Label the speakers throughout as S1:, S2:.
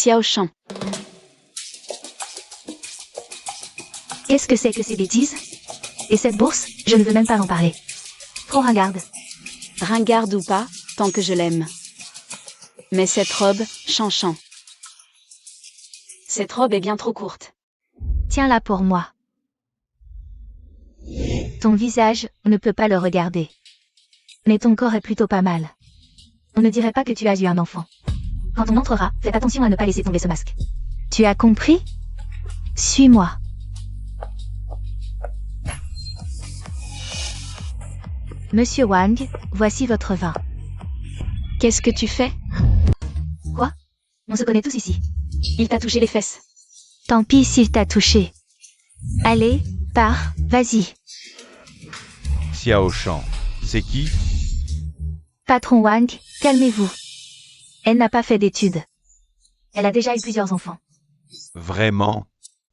S1: Xiao Shan.
S2: Qu'est-ce que c'est que ces bêtises? Et cette bourse, je ne veux même pas en parler. Trop ringarde.
S1: Ringarde ou pas, tant que je l'aime. Mais cette robe, Shan. Cette robe est bien trop courte.
S2: Tiens-la pour moi. Ton visage, on ne peut pas le regarder. Mais ton corps est plutôt pas mal. On ne dirait pas que tu as eu un enfant. Quand on entrera, faites attention à ne pas laisser tomber ce masque. Tu as compris? Suis-moi. Monsieur Wang, voici votre vin.
S1: Qu'est-ce que tu fais?
S2: Quoi? On se connaît tous ici.
S1: Il t'a touché les fesses.
S2: Tant pis s'il t'a touché. Allez, pars, vas-y.
S3: Xiao Shan. C'est qui?
S2: Patron Wang, calmez-vous. Elle n'a pas fait d'études. Elle a déjà eu plusieurs enfants.
S3: Vraiment?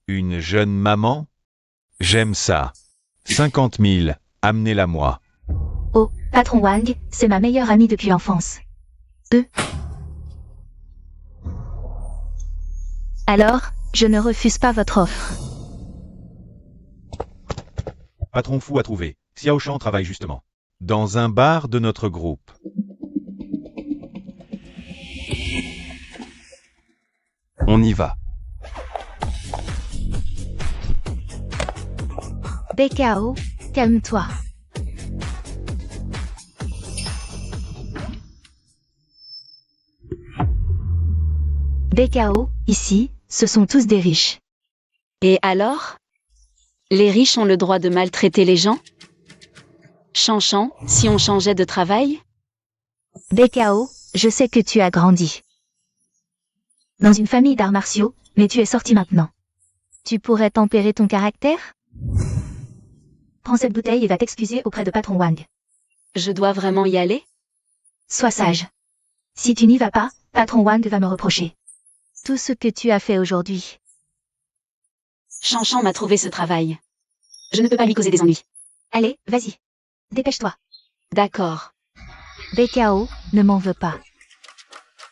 S3: Une jeune maman? J'aime ça. 50 000, amenez-la-moi.
S2: Oh, patron Wang, c'est ma meilleure amie depuis l'enfance. Alors, je ne refuse pas votre offre.
S3: Patron fou à trouver. Xiao Shan travaille justement dans un bar de notre groupe.
S4: On y va.
S2: BKO, calme-toi. BKO, ici, ce sont tous des riches.
S1: Et alors? Les riches ont le droit de maltraiter les gens? Shan, si on changeait de travail?
S2: BKO, je sais que tu as grandi dans une famille d'arts martiaux, mais tu es sorti maintenant. Tu pourrais tempérer ton caractère? Prends cette bouteille et va t'excuser auprès de patron Wang.
S1: Je dois vraiment y aller?
S2: Sois sage. Si tu n'y vas pas, patron Wang va me reprocher tout ce que tu as fait aujourd'hui.
S1: Shan m'a trouvé ce travail. Je ne peux pas lui causer des ennuis.
S2: Allez, vas-y. Dépêche-toi.
S1: D'accord.
S2: BKO, ne m'en veux pas.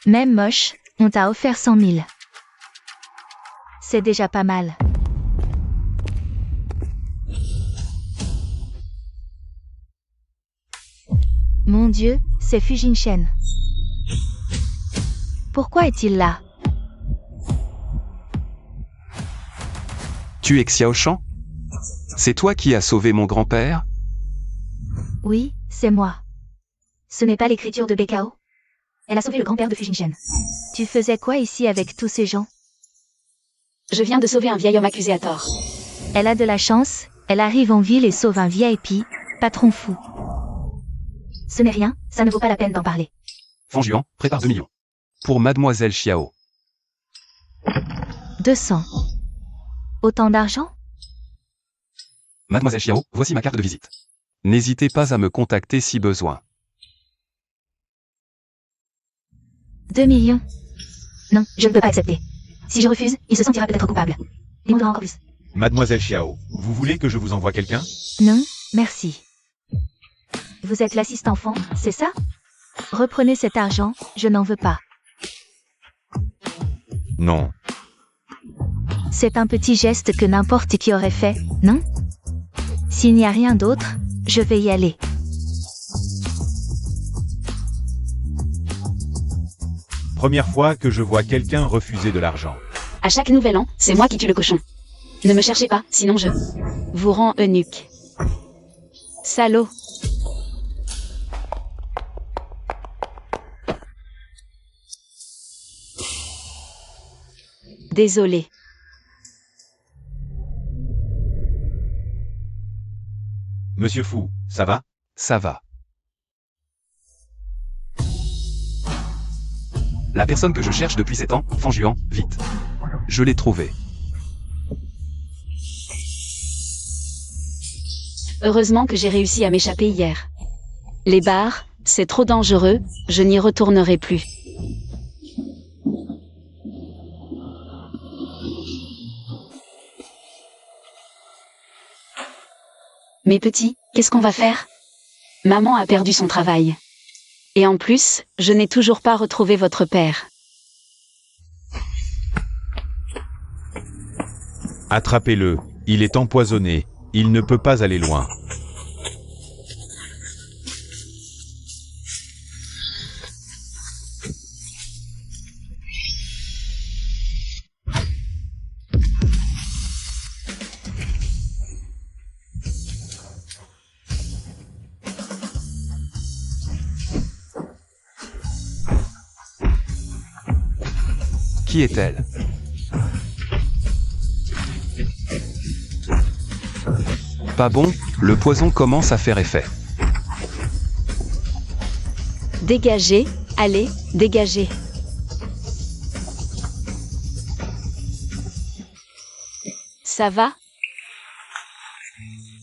S2: Même moche, on t'a offert 100 000. C'est déjà pas mal. Mon Dieu, c'est Fujin Shen. Pourquoi est-il là?
S4: Tu es Xiao Shan? C'est toi qui as sauvé mon grand-père?
S2: Oui, c'est moi. Ce n'est pas l'écriture de BKO? Elle a sauvé le grand-père de Fujin Shen. Tu faisais quoi ici avec tous ces gens?
S1: Je viens de sauver un vieil homme accusé à tort.
S2: Elle a de la chance, elle arrive en ville et sauve un VIP, patron fou. Ce n'est rien, ça ne vaut pas la peine d'en parler.
S4: Fanjuan, prépare 2 millions. Pour Mademoiselle Xiao.
S2: 200. Autant d'argent?
S4: Mademoiselle Xiao, voici ma carte de visite. N'hésitez pas à me contacter si besoin.
S2: 2 millions. Non, je ne peux pas accepter. Si je refuse, il se sentira peut-être coupable. Il m'en donnera encore plus.
S3: Mademoiselle Xiao, vous voulez que je vous envoie quelqu'un?
S2: Non, merci. Vous êtes l'assistant fond, c'est ça? Reprenez cet argent, je n'en veux pas.
S3: Non.
S2: C'est un petit geste que n'importe qui aurait fait, non? S'il n'y a rien d'autre, je vais y aller.
S3: Première fois que je vois quelqu'un refuser de l'argent.
S1: À chaque nouvel an, c'est moi qui tue le cochon. Ne me cherchez pas, sinon je vous rends eunuque. Salaud. Désolé.
S3: Monsieur Fou, ça va?
S4: Ça va. La personne que je cherche depuis 7 ans, Fanjuan, vite. Je l'ai trouvée.
S1: Heureusement que j'ai réussi à m'échapper hier. Les bars, c'est trop dangereux, je n'y retournerai plus. Mes petits, qu'est-ce qu'on va faire? Maman a perdu son travail. Et en plus, je n'ai toujours pas retrouvé votre père.
S3: Attrapez-le, il est empoisonné, il ne peut pas aller loin.
S4: Qui est-elle? Pas bon, le poison commence à faire effet.
S1: Dégagez, allez, dégagez. Ça va?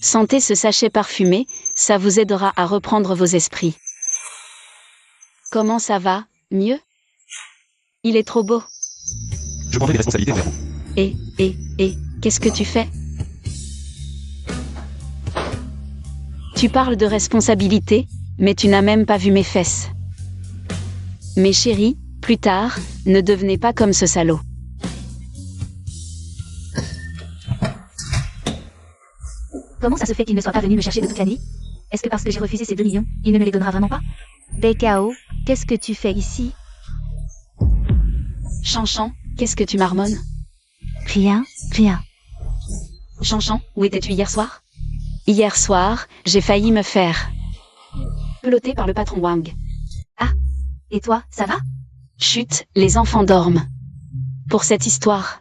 S1: Sentez ce sachet parfumé, ça vous aidera à reprendre vos esprits. Comment ça va? Mieux? Il est trop beau.
S4: Je prendrai des responsabilités envers vous.
S1: Qu'est-ce que tu fais? Tu parles de responsabilité, mais tu n'as même pas vu mes fesses. Mais chérie, plus tard, ne devenez pas comme ce salaud.
S2: Comment ça se fait qu'il ne soit pas venu me chercher de toute la nuit? Est-ce que parce que j'ai refusé ces 2 millions, il ne me les donnera vraiment pas? BKO, qu'est-ce que tu fais ici?
S1: Chanchan, qu'est-ce que tu marmonnes?
S2: Rien, rien.
S1: Chanchan, où étais-tu hier soir? Hier soir, j'ai failli me faire peloter par le patron Wang.
S2: Ah, et toi, ça va?
S1: Chut, les enfants dorment. Pour cette histoire,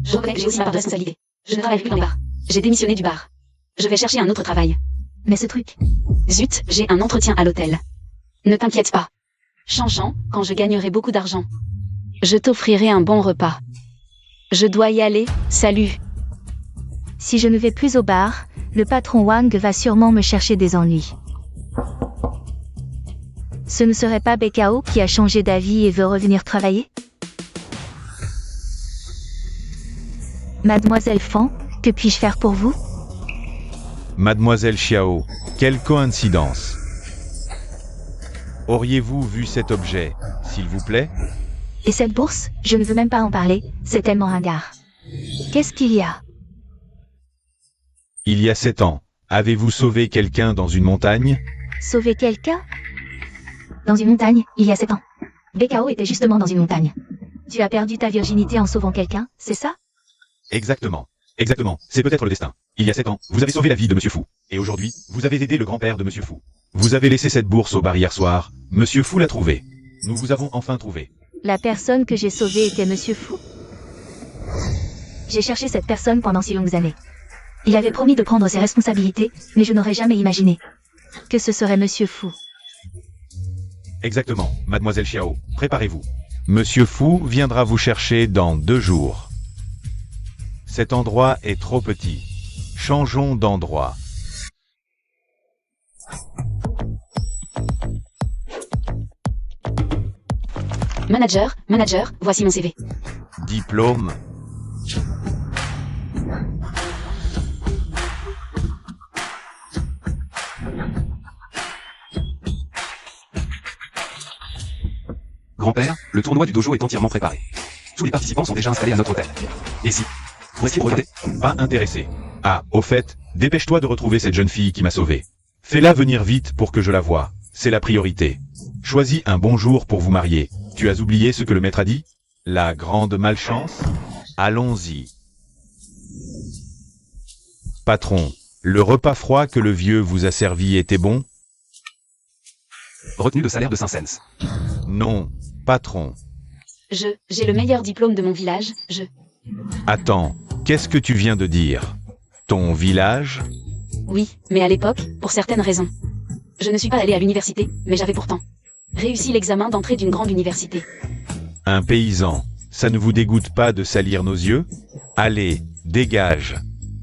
S1: je reconnais que j'ai aussi ma part de responsabilité. Je ne travaille plus dans les bars. J'ai démissionné du bar. Je vais chercher un autre travail.
S2: Mais ce truc...
S1: Zut, j'ai un entretien à l'hôtel. Ne t'inquiète pas. Chanchan, quand je gagnerai beaucoup d'argent, je t'offrirai un bon repas. Je dois y aller, salut.
S2: Si je ne vais plus au bar, le patron Wang va sûrement me chercher des ennuis. Ce ne serait pas BKO qui a changé d'avis et veut revenir travailler? Mademoiselle Fan, que puis-je faire pour vous?
S3: Mademoiselle Xiao, quelle coïncidence. Auriez-vous vu cet objet, s'il vous plaît?
S2: Et cette bourse, je ne veux même pas en parler, c'est tellement ringard. Qu'est-ce qu'il y a?
S3: Il y a 7 ans, avez-vous sauvé quelqu'un dans une montagne?
S2: Sauver quelqu'un? Dans une montagne, il y a 7 ans. BKO était justement dans une montagne. Tu as perdu ta virginité en sauvant quelqu'un, c'est ça?
S3: Exactement. Exactement, c'est peut-être le destin. Il y a 7 ans, vous avez sauvé la vie de Monsieur Fou. Et aujourd'hui, vous avez aidé le grand-père de Monsieur Fou. Vous avez laissé cette bourse au bar hier soir. Monsieur Fou l'a trouvée. Nous vous avons enfin trouvé.
S2: La personne que j'ai sauvée était Monsieur Fou? J'ai cherché cette personne pendant si longues années. Il avait promis de prendre ses responsabilités, mais je n'aurais jamais imaginé que ce serait Monsieur Fou.
S3: Exactement, Mademoiselle Xiao, préparez-vous. Monsieur Fou viendra vous chercher dans 2 jours. Cet endroit est trop petit. Changeons d'endroit.
S1: Manager, voici mon CV.
S3: Diplôme.
S4: Grand-père, le tournoi du dojo est entièrement préparé. Tous les participants sont déjà installés à notre hôtel. Et si vous restiez pour regarder?
S3: Pas intéressé. Ah, au fait, dépêche-toi de retrouver cette jeune fille qui m'a sauvé. Fais-la venir vite pour que je la voie. C'est la priorité. Choisis un bon jour pour vous marier. Tu as oublié ce que le maître a dit? La grande malchance? Allons-y. Patron, le repas froid que le vieux vous a servi était bon?
S4: Retenue de salaire de 5 cents.
S3: Non, patron.
S1: J'ai le meilleur diplôme de mon village,
S3: Attends, qu'est-ce que tu viens de dire? Ton village?
S1: Oui, mais à l'époque, pour certaines raisons. Je ne suis pas allé à l'université, mais j'avais pourtant réussi l'examen d'entrée d'une grande université.
S3: Un paysan, ça ne vous dégoûte pas de salir nos yeux? Allez, dégage.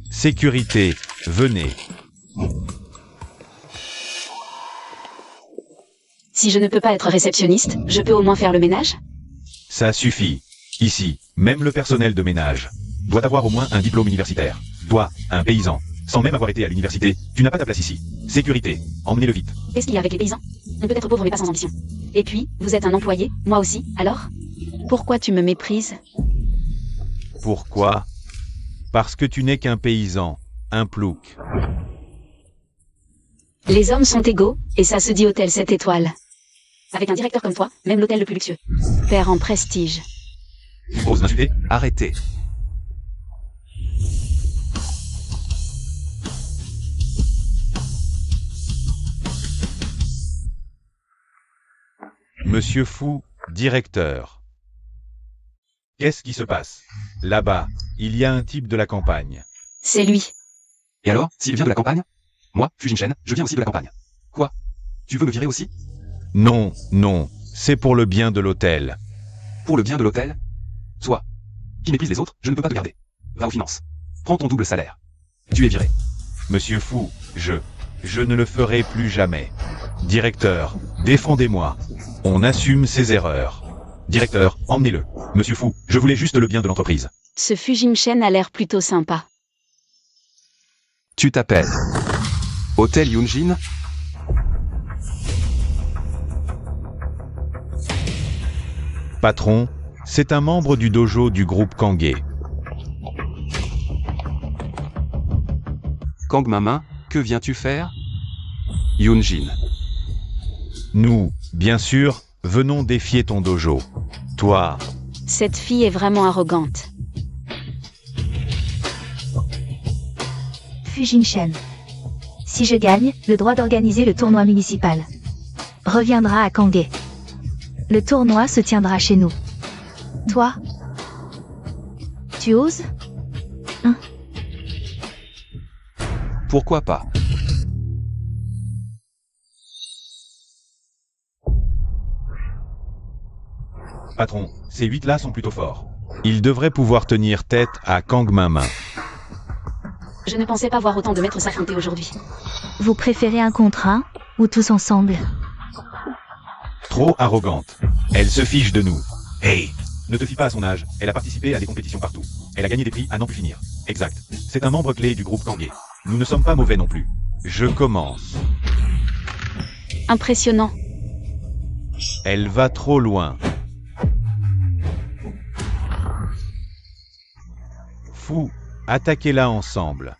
S3: Sécurité, venez.
S1: Si je ne peux pas être réceptionniste, je peux au moins faire le ménage?
S3: Ça suffit. Ici, même le personnel de ménage doit avoir au moins un diplôme universitaire. Toi, un paysan, sans même avoir été à l'université, tu n'as pas ta place ici. Sécurité, emmenez-le vite.
S1: Qu'est-ce qu'il y a avec les paysans? On peut être pauvre mais pas sans ambition. Et puis, vous êtes un employé, moi aussi, alors? Pourquoi tu me méprises?
S3: Pourquoi? Parce que tu n'es qu'un paysan, un plouc.
S1: Les hommes sont égaux, et ça se dit hôtel 7 étoiles. Avec un directeur comme toi, même l'hôtel le plus luxueux perd en prestige.
S4: Ose m'insulter? Arrêtez.
S3: Monsieur Fou, directeur. Qu'est-ce qui se passe? Là-bas, il y a un type de la campagne.
S1: C'est lui.
S4: Et alors, s'il vient de la campagne? Moi, Fujin-Shen, je viens aussi de la campagne. Quoi? Tu veux me virer aussi?
S3: Non, non, c'est pour le bien de l'hôtel.
S4: Pour le bien de l'hôtel? Toi, qui méprise les autres, je ne peux pas te garder. Va aux finances. Prends ton double salaire. Tu es viré.
S3: Monsieur Fou, je ne le ferai plus jamais. Directeur, défendez-moi. On assume ses erreurs. Directeur, emmenez-le. Monsieur Fou, je voulais juste le bien de l'entreprise.
S1: Ce Fujin-Shen a l'air plutôt sympa.
S4: Tu t'appelles Hôtel Yunjin?
S3: Patron, c'est un membre du dojo du groupe Kangé.
S4: Kang Mamin, que viens-tu faire? Yunjin.
S3: Nous, bien sûr, venons défier ton dojo. Toi,
S1: Cette fille est vraiment arrogante.
S2: Fujin-Shen. Si je gagne, le droit d'organiser le tournoi municipal reviendra à Kangé. Le tournoi se tiendra chez nous. Toi, tu oses?
S4: Pourquoi pas?
S3: patron, ces 8-là sont plutôt forts. Ils devraient pouvoir tenir tête à Kang Mamin.
S1: Je ne pensais pas voir autant de maîtres s'affronter aujourd'hui.
S2: Vous préférez un contre un, ou tous ensemble?
S3: Trop arrogante. Elle se fiche de nous. Hey, ne te fie pas à son âge, elle a participé à des compétitions partout. Elle a gagné des prix à n'en plus finir. Exact. C'est un membre clé du groupe Kangé. Nous ne sommes pas mauvais non plus. Je commence.
S1: Impressionnant.
S3: Elle va trop loin. Fou, attaquez-la ensemble.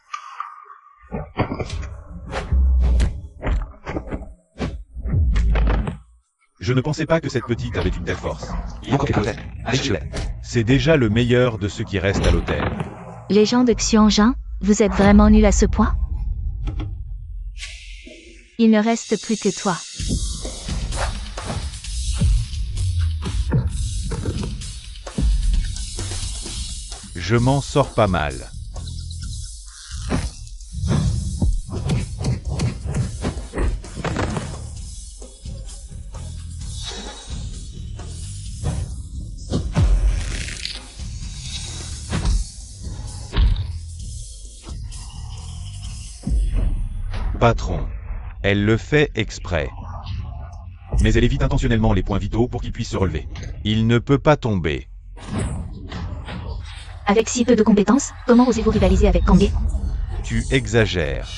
S3: Je ne pensais pas que cette petite avait une telle force.
S4: Il y a encore quelqu'un à l'hôtel. Allez, cherchez-le.
S3: C'est déjà le meilleur de ceux qui restent à l'hôtel.
S2: Les gens de Xianjin, vous êtes vraiment nuls à ce point? Il ne reste plus que toi.
S3: Je m'en sors pas mal. Patron. Elle le fait exprès. Mais elle évite intentionnellement les points vitaux pour qu'il puisse se relever. Il ne peut pas tomber.
S2: Avec si peu de compétences, comment osez-vous rivaliser avec Kangé?
S3: Tu exagères.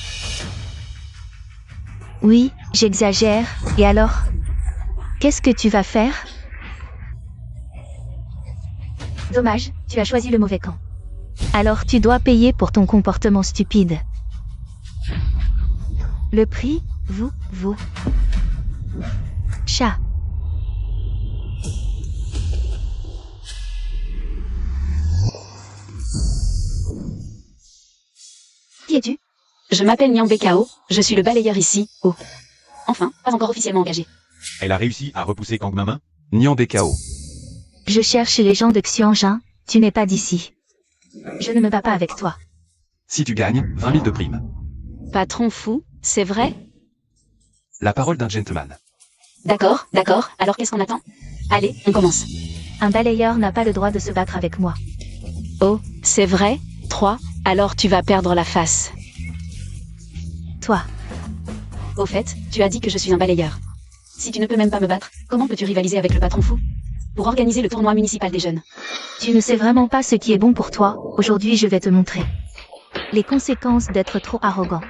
S2: Oui, j'exagère, et alors? Qu'est-ce que tu vas faire? Dommage, tu as choisi le mauvais camp. Alors tu dois payer pour ton comportement stupide. Le prix, vous. Chat. Qui es-tu?
S1: Je m'appelle Niang Bekao, je suis le balayeur ici, oh. Enfin, pas encore officiellement engagé.
S3: Elle a réussi à repousser Kang Mamin.
S4: Niang Bekao.
S2: Je cherche les gens de Xianjin, tu n'es pas d'ici. Je ne me bats pas avec toi.
S4: Si tu gagnes, 20 000 de prime.
S1: Patron fou, c'est vrai?
S4: La parole d'un gentleman.
S1: D'accord, alors qu'est-ce qu'on attend? Allez, on commence.
S2: Un balayeur n'a pas le droit de se battre avec moi.
S1: Oh, c'est vrai? 3, alors tu vas perdre la face.
S2: Toi.
S1: Au fait, tu as dit que je suis un balayeur. Si tu ne peux même pas me battre, comment peux-tu rivaliser avec le patron fou? Pour organiser le tournoi municipal des jeunes.
S2: Tu ne sais vraiment pas ce qui est bon pour toi, aujourd'hui je vais te montrer. Les conséquences d'être trop arrogant.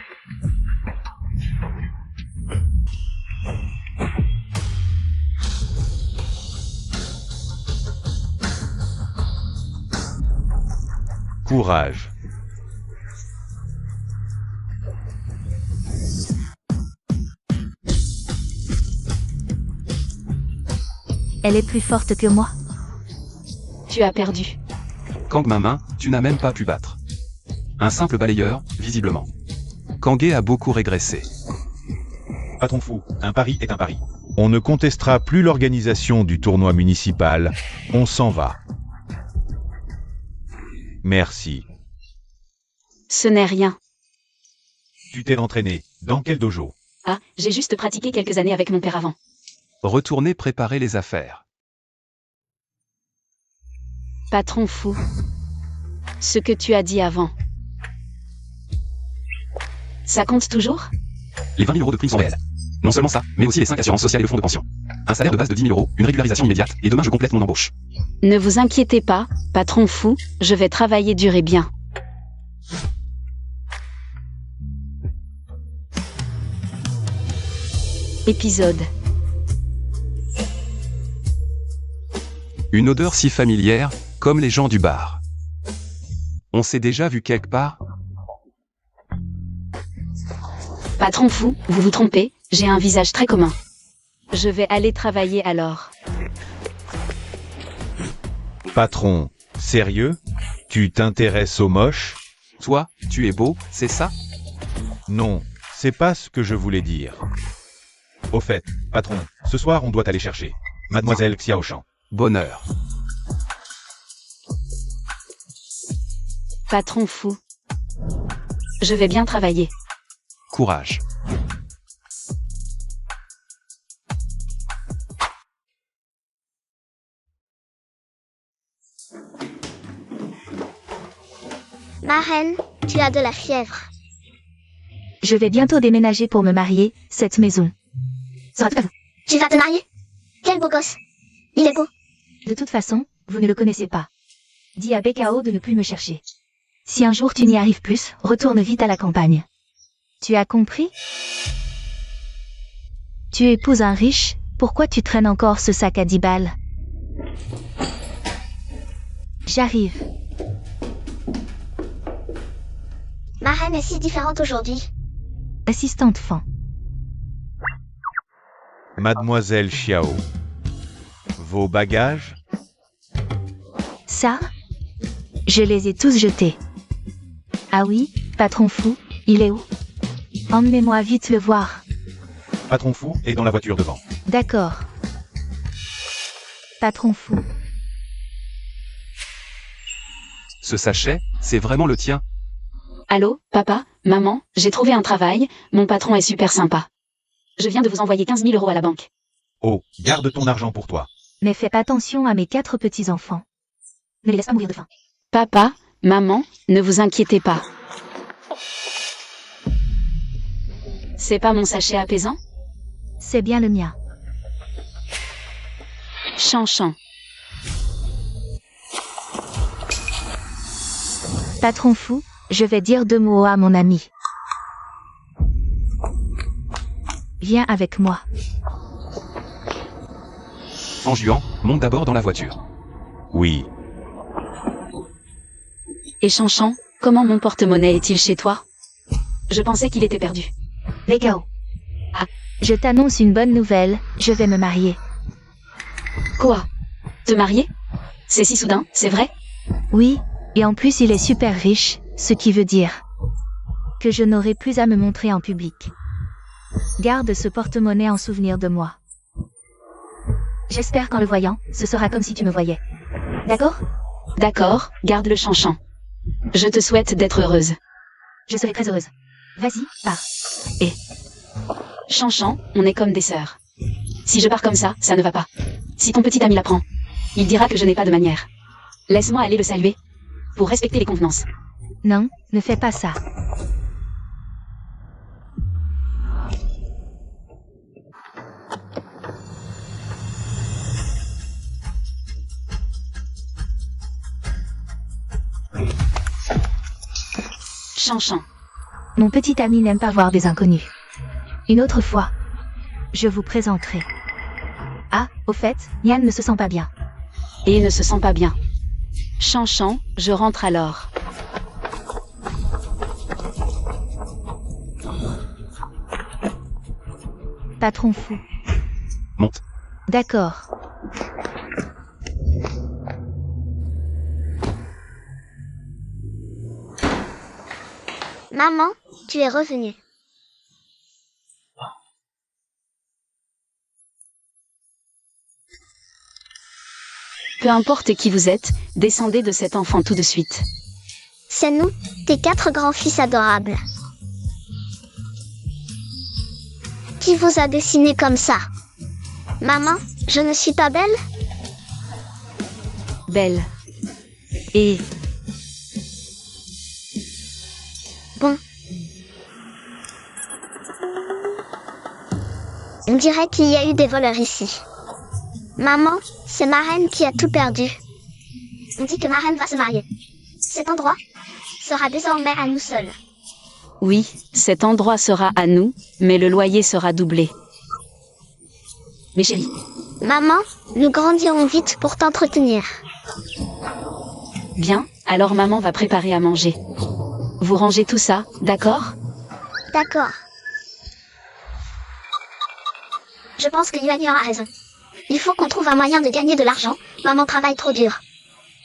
S3: Courage.
S2: Elle est plus forte que moi.
S1: Tu as perdu.
S4: Kang main, tu n'as même pas pu battre. Un simple balayeur, visiblement. Kangé a beaucoup régressé.
S3: Patron fou, un pari est un pari. On ne contestera plus l'organisation du tournoi municipal. On s'en va. Merci.
S1: Ce n'est rien.
S3: Tu t'es entraîné. Dans quel dojo?
S1: Ah, j'ai juste pratiqué quelques années avec mon père avant.
S4: Retournez préparer les affaires.
S1: Patron fou. Ce que tu as dit avant. Ça compte toujours?
S4: Les 20 000 euros de prime sont réels. Non seulement ça, mais aussi les 5 assurances sociales et le fonds de pension. Un salaire de base de 10 000 euros, une régularisation immédiate, et demain je complète mon embauche.
S1: Ne vous inquiétez pas, patron fou, je vais travailler dur et bien. Épisode.
S4: Une odeur si familière, comme les gens du bar. On s'est déjà vu quelque part?
S1: Patron fou, vous vous trompez, j'ai un visage très commun. Je vais aller travailler alors.
S3: Patron, sérieux? Tu t'intéresses aux moches?
S4: Toi, tu es beau, c'est ça?
S3: Non, c'est pas ce que je voulais dire. Au fait, patron, ce soir on doit aller chercher Mademoiselle Xiaoshan.
S4: Bonheur.
S1: Patron fou. Je vais bien travailler.
S4: Courage.
S5: Ma reine, tu as de la fièvre.
S2: Je vais bientôt déménager pour me marier, cette maison.
S5: Tu vas te marier? Quel beau gosse. Il est beau.
S2: De toute façon, vous ne le connaissez pas. Dis à Bekao de ne plus me chercher. Si un jour tu n'y arrives plus, retourne vite à la campagne. Tu as compris? Tu épouses un riche, pourquoi tu traînes encore ce sac à 10 balles? J'arrive.
S5: Ma reine est si différente aujourd'hui.
S2: Assistante fan.
S3: Mademoiselle Xiao. Vos bagages?
S2: Ça? Je les ai tous jetés. Ah oui, patron fou, il est où? Emmenez-moi vite le voir.
S3: Patron fou est dans la voiture devant.
S2: D'accord. Patron fou.
S4: Ce sachet, c'est vraiment le tien?
S1: Allô, papa, maman, j'ai trouvé un travail, mon patron est super sympa. Je viens de vous envoyer 15 000 euros à la banque.
S3: Oh, garde ton argent pour toi.
S2: Mais fais attention à mes 4 petits-enfants. Ne les laisse pas mourir de faim.
S1: Papa, maman, ne vous inquiétez pas. C'est pas mon sachet apaisant?
S2: C'est bien le mien.
S1: Chanchan.
S2: Patron fou, je vais dire 2 mots à mon ami. Viens avec moi.
S4: En juan, monte d'abord dans la voiture.
S3: Oui.
S1: Et Chanchan, comment mon porte-monnaie est-il chez toi? Je pensais qu'il était perdu.
S2: Bekao.
S1: Ah.
S2: Je t'annonce une bonne nouvelle, je vais me marier.
S1: Quoi? Te marier? C'est si soudain, c'est vrai?
S2: Oui, et en plus il est super riche, ce qui veut dire que je n'aurai plus à me montrer en public. Garde ce porte-monnaie en souvenir de moi. J'espère qu'en le voyant, ce sera comme si tu me voyais. D'accord?
S1: D'accord, garde le Chanchan. Je te souhaite d'être heureuse.
S2: Je serai très heureuse. Vas-y, pars.
S1: Chanchan, on est comme des sœurs. Si je pars comme ça ne va pas. Si ton petit ami l'apprend, il dira que je n'ai pas de manière. Laisse-moi aller le saluer. Pour respecter les convenances.
S2: Non, ne fais pas ça.
S1: Chanchan.
S2: Mon petit ami n'aime pas voir des inconnus. Une autre fois, je vous présenterai. Ah, au fait, Nian ne se sent pas bien.
S1: Et il ne se sent pas bien. Chanchan, je rentre alors.
S2: Patron fou.
S4: Monte.
S2: D'accord.
S5: Maman, tu es revenue.
S1: Peu importe qui vous êtes, descendez de cet enfant tout de suite.
S5: C'est nous, tes 4 grands-fils adorables. Qui vous a dessiné comme ça? Maman, je ne suis pas belle?
S1: Belle. Et
S5: Bon. On dirait qu'il y a eu des voleurs ici. Maman, c'est ma reine qui a tout perdu. On dit que ma reine va se marier. Cet endroit sera désormais à nous seuls.
S1: oui, cet endroit sera à nous, mais le loyer sera doublé. Mes chéris,
S5: Maman, nous grandirons vite pour t'entretenir.
S1: bien, alors maman va préparer à manger. Vous rangez tout ça, d'accord?
S5: D'accord. Je pense que Yuan a raison. Il faut qu'on trouve un moyen de gagner de l'argent. Maman travaille trop dur.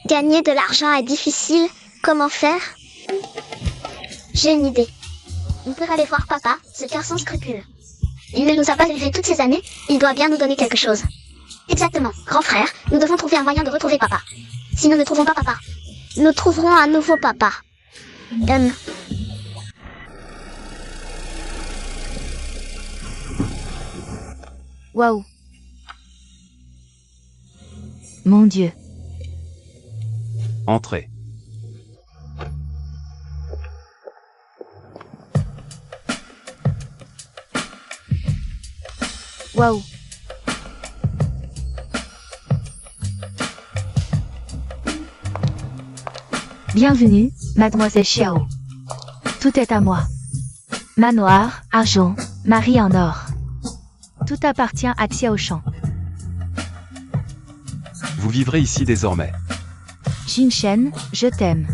S5: Gagner de l'argent est difficile. Comment faire? J'ai une idée. On peut aller voir papa, ce cœur sans scrupules. Il ne nous a pas élevés toutes ces années, il doit bien nous donner quelque chose. Exactement, grand frère, nous devons trouver un moyen de retrouver papa. Si nous ne trouvons pas papa, nous trouverons un nouveau papa.
S2: Waouh. Mon Dieu.
S4: Entrez.
S2: Waouh. Bienvenue, mademoiselle Xiao. Tout est à moi. Manoir, argent, mari en or. Tout appartient à Xiao Shan.
S4: Vous vivrez ici désormais.
S2: Jinshen, je t'aime.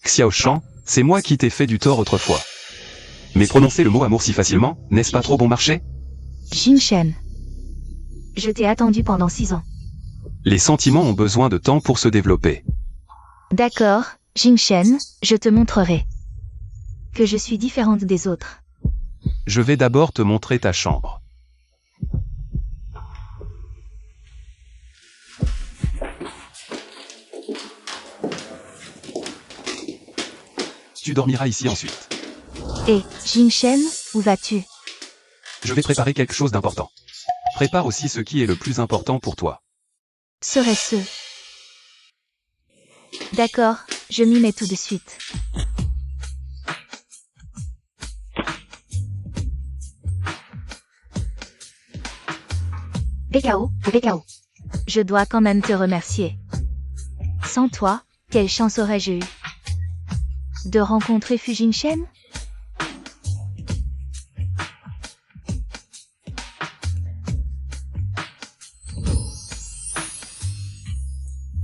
S4: Xiao Shan, c'est moi qui t'ai fait du tort autrefois. Mais prononcer le mot amour si facilement, n'est-ce pas trop bon marché?
S2: Jinshen. Je t'ai attendu pendant 6 ans.
S4: Les sentiments ont besoin de temps pour se développer.
S2: D'accord, Jinshen, je te montrerai que je suis différente des autres.
S4: Je vais d'abord te montrer ta chambre. Tu dormiras ici ensuite.
S2: Et, Jinshen, où vas-tu?
S4: Je vais préparer quelque chose d'important. Prépare aussi ce qui est le plus important pour toi.
S2: Serait-ce? D'accord, je m'y mets tout de suite. BKO, BKO. Je dois quand même te remercier. Sans toi, quelle chance aurais-je eu de rencontrer Fu Jinshen?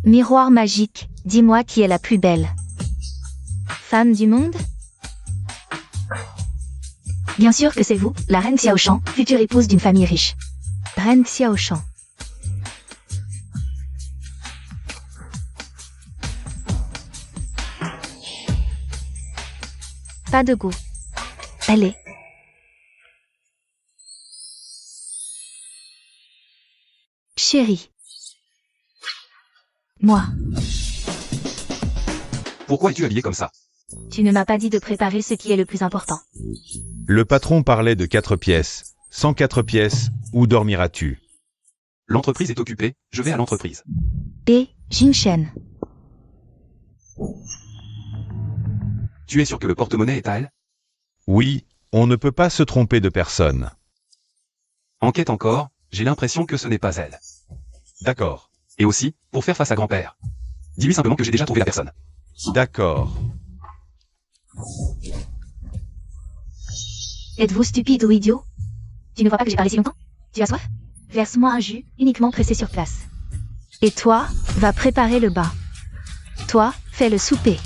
S2: Miroir magique, dis-moi qui est la plus belle femme du monde? Bien sûr que c'est vous, la reine Xiao Shan, future épouse d'une famille riche. Reine Xiao Shan. Pas de goût. Allez. Chérie. Moi.
S4: Pourquoi es-tu habillé comme ça?
S2: Tu ne m'as pas dit de préparer ce qui est le plus important.
S3: Le patron parlait de 4 pièces. Sans 4 pièces, où dormiras-tu?
S4: L'entreprise est occupée, je vais à l'entreprise.
S2: Et, Jinshen.
S4: Tu es sûr que le porte-monnaie est à elle?
S3: Oui, on ne peut pas se tromper de personne.
S4: Enquête encore, j'ai l'impression que ce n'est pas elle.
S3: D'accord.
S4: Et aussi, pour faire face à grand-père. Dis-lui simplement que j'ai déjà trouvé la personne.
S3: D'accord.
S2: Êtes-vous stupide ou idiot? Tu ne vois pas que j'ai parlé si longtemps? Tu as soif? Verse-moi un jus, uniquement pressé sur place. Et toi, va préparer le bas. Toi, fais le souper.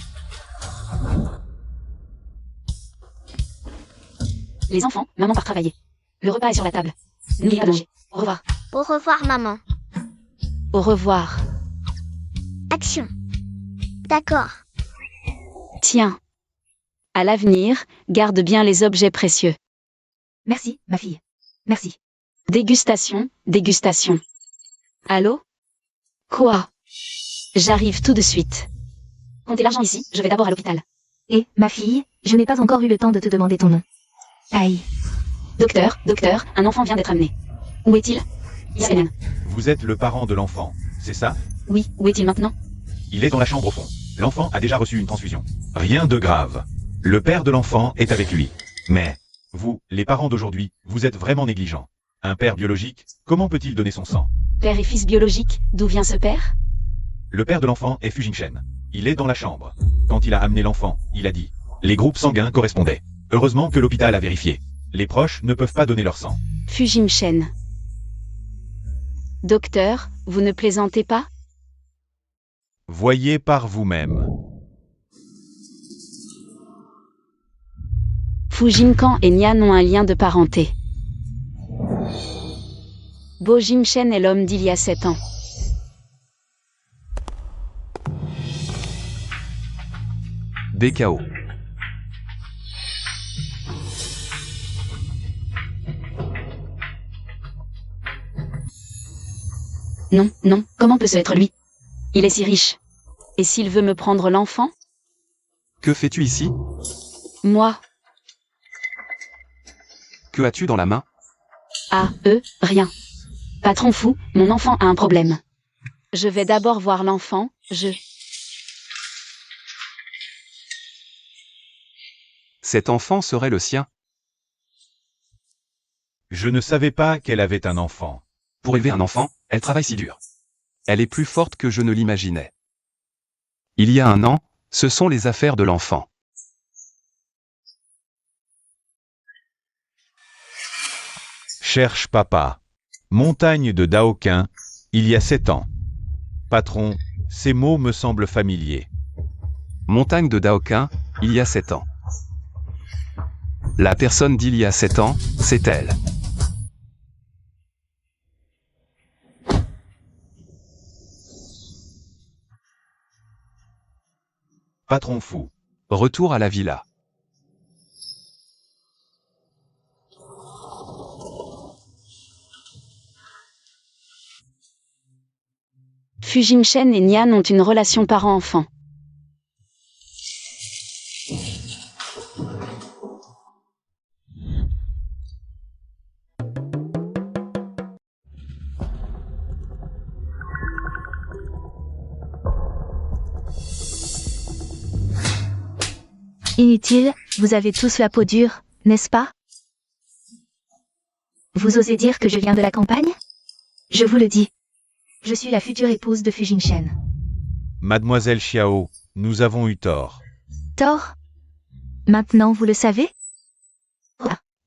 S1: les enfants, maman part travailler. Le repas est sur la table. N'oubliez pas de manger. Au revoir.
S5: Au revoir, maman.
S1: Au revoir.
S5: Action. D'accord.
S1: Tiens. À l'avenir, garde bien les objets précieux.
S2: Merci, ma fille. Merci.
S1: Dégustation, dégustation. Allô? Quoi? J'arrive tout de suite. Comptez l'argent ici, je vais d'abord à l'hôpital.
S2: Et, ma fille, je n'ai pas encore eu le temps de te demander ton nom. Aïe.
S1: Docteur, un enfant vient d'être amené. Où est-il? Yasenan.
S3: Vous êtes le parent de l'enfant, c'est ça?
S1: Oui, où est-il maintenant?
S3: Il est dans la chambre au fond. L'enfant a déjà reçu une transfusion. Rien de grave. Le père de l'enfant est avec lui. Mais, vous, les parents d'aujourd'hui, vous êtes vraiment négligents. Un père biologique, comment peut-il donner son sang?
S1: Père et fils biologiques, d'où vient ce père?
S3: Le père de l'enfant est Fu Jingchen. Il est dans la chambre. Quand il a amené l'enfant, il a dit. Les groupes sanguins correspondaient. Heureusement que l'hôpital a vérifié. Les proches ne peuvent pas donner leur sang.
S1: Fu Jingchen. Docteur, vous ne plaisantez pas?
S3: Voyez par vous-même.
S1: Fu Jingkan et Nian ont un lien de parenté. Bo Jingchen est l'homme d'il y a 7 ans.
S4: BKO.
S1: Non, comment peut ce être lui? Il est si riche. Et s'il veut me prendre l'enfant?
S4: Que fais-tu ici?
S1: Moi?
S4: Que as-tu dans la main?
S1: Rien. Patron fou, mon enfant a un problème. Je vais d'abord voir l'enfant,
S4: Cet enfant serait le sien.
S3: Je ne savais pas qu'elle avait un enfant.
S4: Pour élever un enfant, elle travaille si dur. Elle est plus forte que je ne l'imaginais. Il y a 1 an, ce sont les affaires de l'enfant.
S3: Cherche papa. Montagne de Daoquin, il y a 7 ans. Patron, ces mots me semblent familiers.
S4: Montagne de Daoquin, il y a 7 ans. La personne d'il y a 7 ans, c'est elle.
S3: Patron fou.
S4: Retour à la villa.
S1: Fu Jingchen et Nian ont une relation parent-enfant.
S2: Inutile, vous avez tous la peau dure, n'est-ce pas? Vous osez dire que je viens de la campagne? Je vous le dis. Je suis la future épouse de Fu Jingchen.
S3: Mademoiselle Xiao, nous avons eu tort.
S2: Tort? Maintenant vous le savez?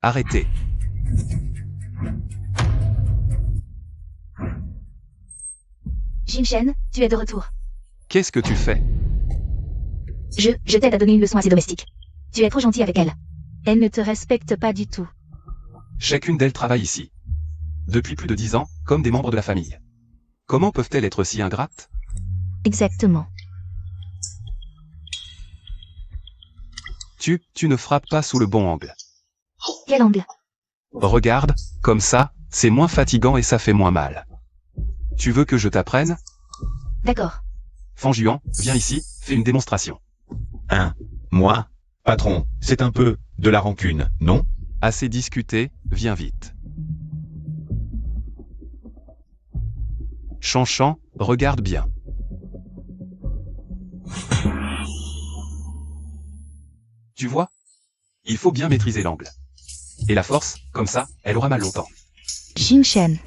S4: Arrêtez.
S2: Jingchen, tu es de retour.
S4: Qu'est-ce que tu fais?
S2: Je t'aide à donner une leçon à ces domestiques. Tu es trop gentil avec elle. Elle ne te respecte pas du tout.
S4: Chacune d'elles travaille ici. Depuis plus de 10 ans, comme des membres de la famille. Comment peuvent-elles être si ingrates?
S2: Exactement.
S4: Tu ne frappes pas sous le bon angle.
S2: Quel angle?
S4: Regarde, comme ça, c'est moins fatigant et ça fait moins mal. Tu veux que je t'apprenne?
S2: D'accord.
S4: Fanjuan, viens ici, fais une démonstration.
S3: Moi? Patron, c'est un peu de la rancune, non?
S4: Assez discuté, viens vite. Chanchan, regarde bien. Tu vois? Il faut bien maîtriser l'angle. Et la force, comme ça, elle aura mal longtemps.
S2: Jingchen.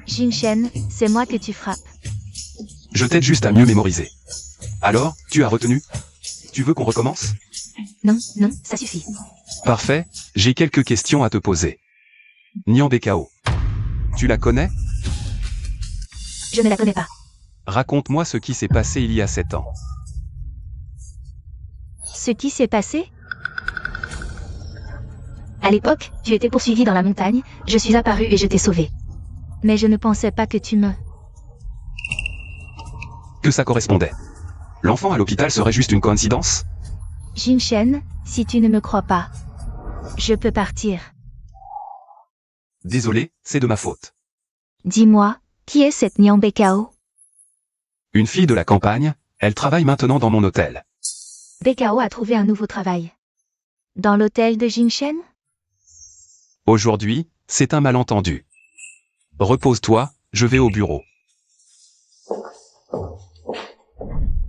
S2: Jingchen, c'est moi que tu frappes.
S4: Je t'aide juste à mieux mémoriser. Alors, tu as retenu? Tu veux qu'on recommence?
S2: Non, ça suffit.
S4: Parfait, j'ai quelques questions à te poser. Nian BKO. Tu la connais?
S2: Je ne la connais pas.
S4: Raconte-moi ce qui s'est passé il y a 7 ans.
S2: Ce qui s'est passé? À l'époque, tu étais poursuivi dans la montagne, je suis apparu et je t'ai sauvé. Mais je ne pensais pas que tu me...
S4: que ça correspondait. L'enfant à l'hôpital serait juste une coïncidence?
S2: Jinshen, si tu ne me crois pas, je peux partir.
S4: Désolé, c'est de ma faute.
S2: Dis-moi, qui est cette Nian Bekao?
S4: Une fille de la campagne, elle travaille maintenant dans mon hôtel.
S2: Bekao a trouvé un nouveau travail. Dans l'hôtel de Jinshen?
S4: Aujourd'hui, c'est un malentendu. Repose-toi, je vais au bureau.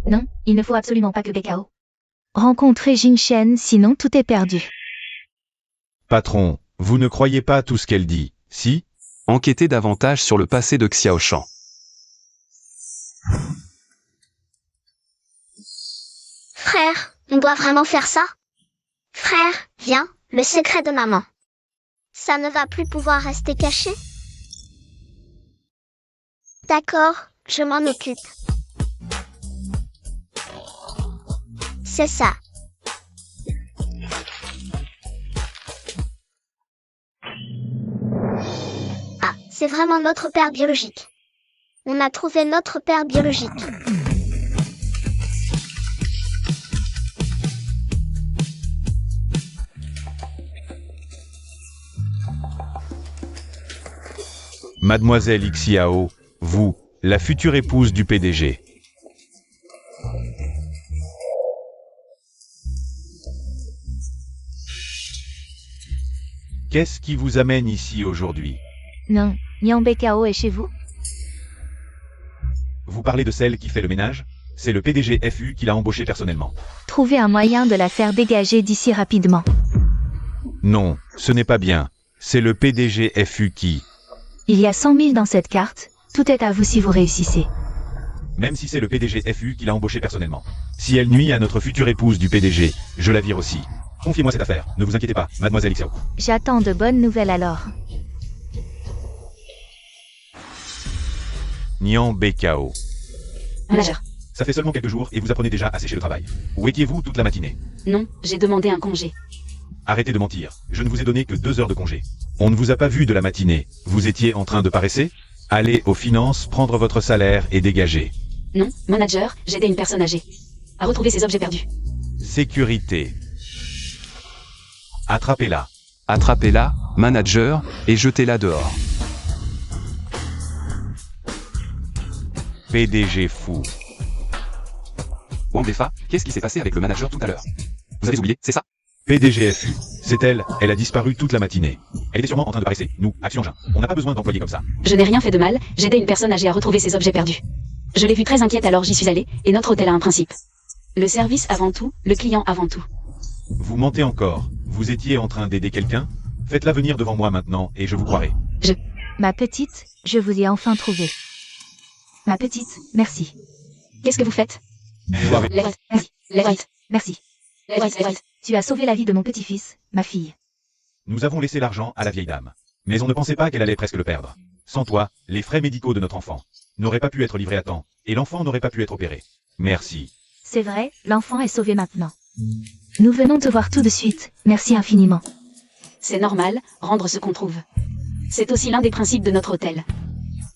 S2: Non, il ne faut absolument pas que Bekao rencontre Jinshen, sinon tout est perdu.
S3: Patron, vous ne croyez pas tout ce qu'elle dit, si?
S4: Enquêter davantage sur le passé de Xiaoshan.
S5: Frère, on doit vraiment faire ça? Frère, viens, le secret de maman. Ça ne va plus pouvoir rester caché? D'accord, je m'en occupe. C'est ça. Ah, c'est vraiment notre père biologique. On a trouvé notre père biologique.
S3: Mademoiselle Xiao, vous, la future épouse du PDG. Qu'est-ce qui vous amène ici aujourd'hui?
S2: Non, Nian Bekao est chez vous?
S3: Vous parlez de celle qui fait le ménage? C'est le PDG FU qui l'a embauchée personnellement.
S2: Trouvez un moyen de la faire dégager d'ici rapidement.
S3: Non, ce n'est pas bien. C'est le PDG FU qui...
S2: Il y a 100 000 dans cette carte, tout est à vous si vous réussissez.
S3: Même si c'est le PDG FU qui l'a embauchée personnellement. Si elle nuit à notre future épouse du PDG, je la vire aussi. Confiez-moi cette affaire, ne vous inquiétez pas, mademoiselle Xiao.
S2: J'attends de bonnes nouvelles alors.
S3: Nian Bekao.
S1: Manager.
S3: Ça fait seulement quelques jours et vous apprenez déjà à sécher le travail. Où étiez-vous toute la matinée?
S1: Non, j'ai demandé un congé.
S3: Arrêtez de mentir, je ne vous ai donné que 2 heures de congé. On ne vous a pas vu de la matinée, vous étiez en train de paresser? Allez aux finances, prendre votre salaire et dégager.
S1: Non, manager, j'aidais une personne âgée à retrouver ses objets perdus.
S3: Sécurité. Attrapez-la.
S4: Attrapez-la, manager, et jetez-la dehors.
S3: PDG fou.
S4: Wandefa, qu'est-ce qui s'est passé avec le manager tout à l'heure? Vous avez oublié, c'est ça?
S3: PDG FU. C'est elle, elle a disparu toute la matinée. Elle était sûrement en train de paresser. Nous, Action Engin, on n'a pas besoin d'employer comme ça.
S1: Je n'ai rien fait de mal, j'aidais une personne âgée à retrouver ses objets perdus. Je l'ai vue très inquiète alors j'y suis allée, et notre hôtel a un principe. Le service avant tout, le client avant tout.
S3: Vous mentez encore. Vous étiez en train d'aider quelqu'un? Faites-la venir devant moi maintenant et je vous croirai.
S2: Ma petite, je vous ai enfin trouvé. Ma petite, merci.
S1: Qu'est-ce que vous faites?
S3: Vous avez-
S1: Lève-toi, merci. Lève-toi,
S2: Merci.
S1: lève-toi, lève-toi.
S2: Tu as sauvé la vie de mon petit-fils, ma fille.
S3: Nous avons laissé l'argent à la vieille dame. Mais on ne pensait pas qu'elle allait presque le perdre. Sans toi, les frais médicaux de notre enfant n'auraient pas pu être livrés à temps, et l'enfant n'aurait pas pu être opéré. Merci.
S2: C'est vrai, l'enfant est sauvé maintenant. Nous venons te voir tout de suite, merci infiniment.
S1: C'est normal, rendre ce qu'on trouve. C'est aussi l'un des principes de notre hôtel.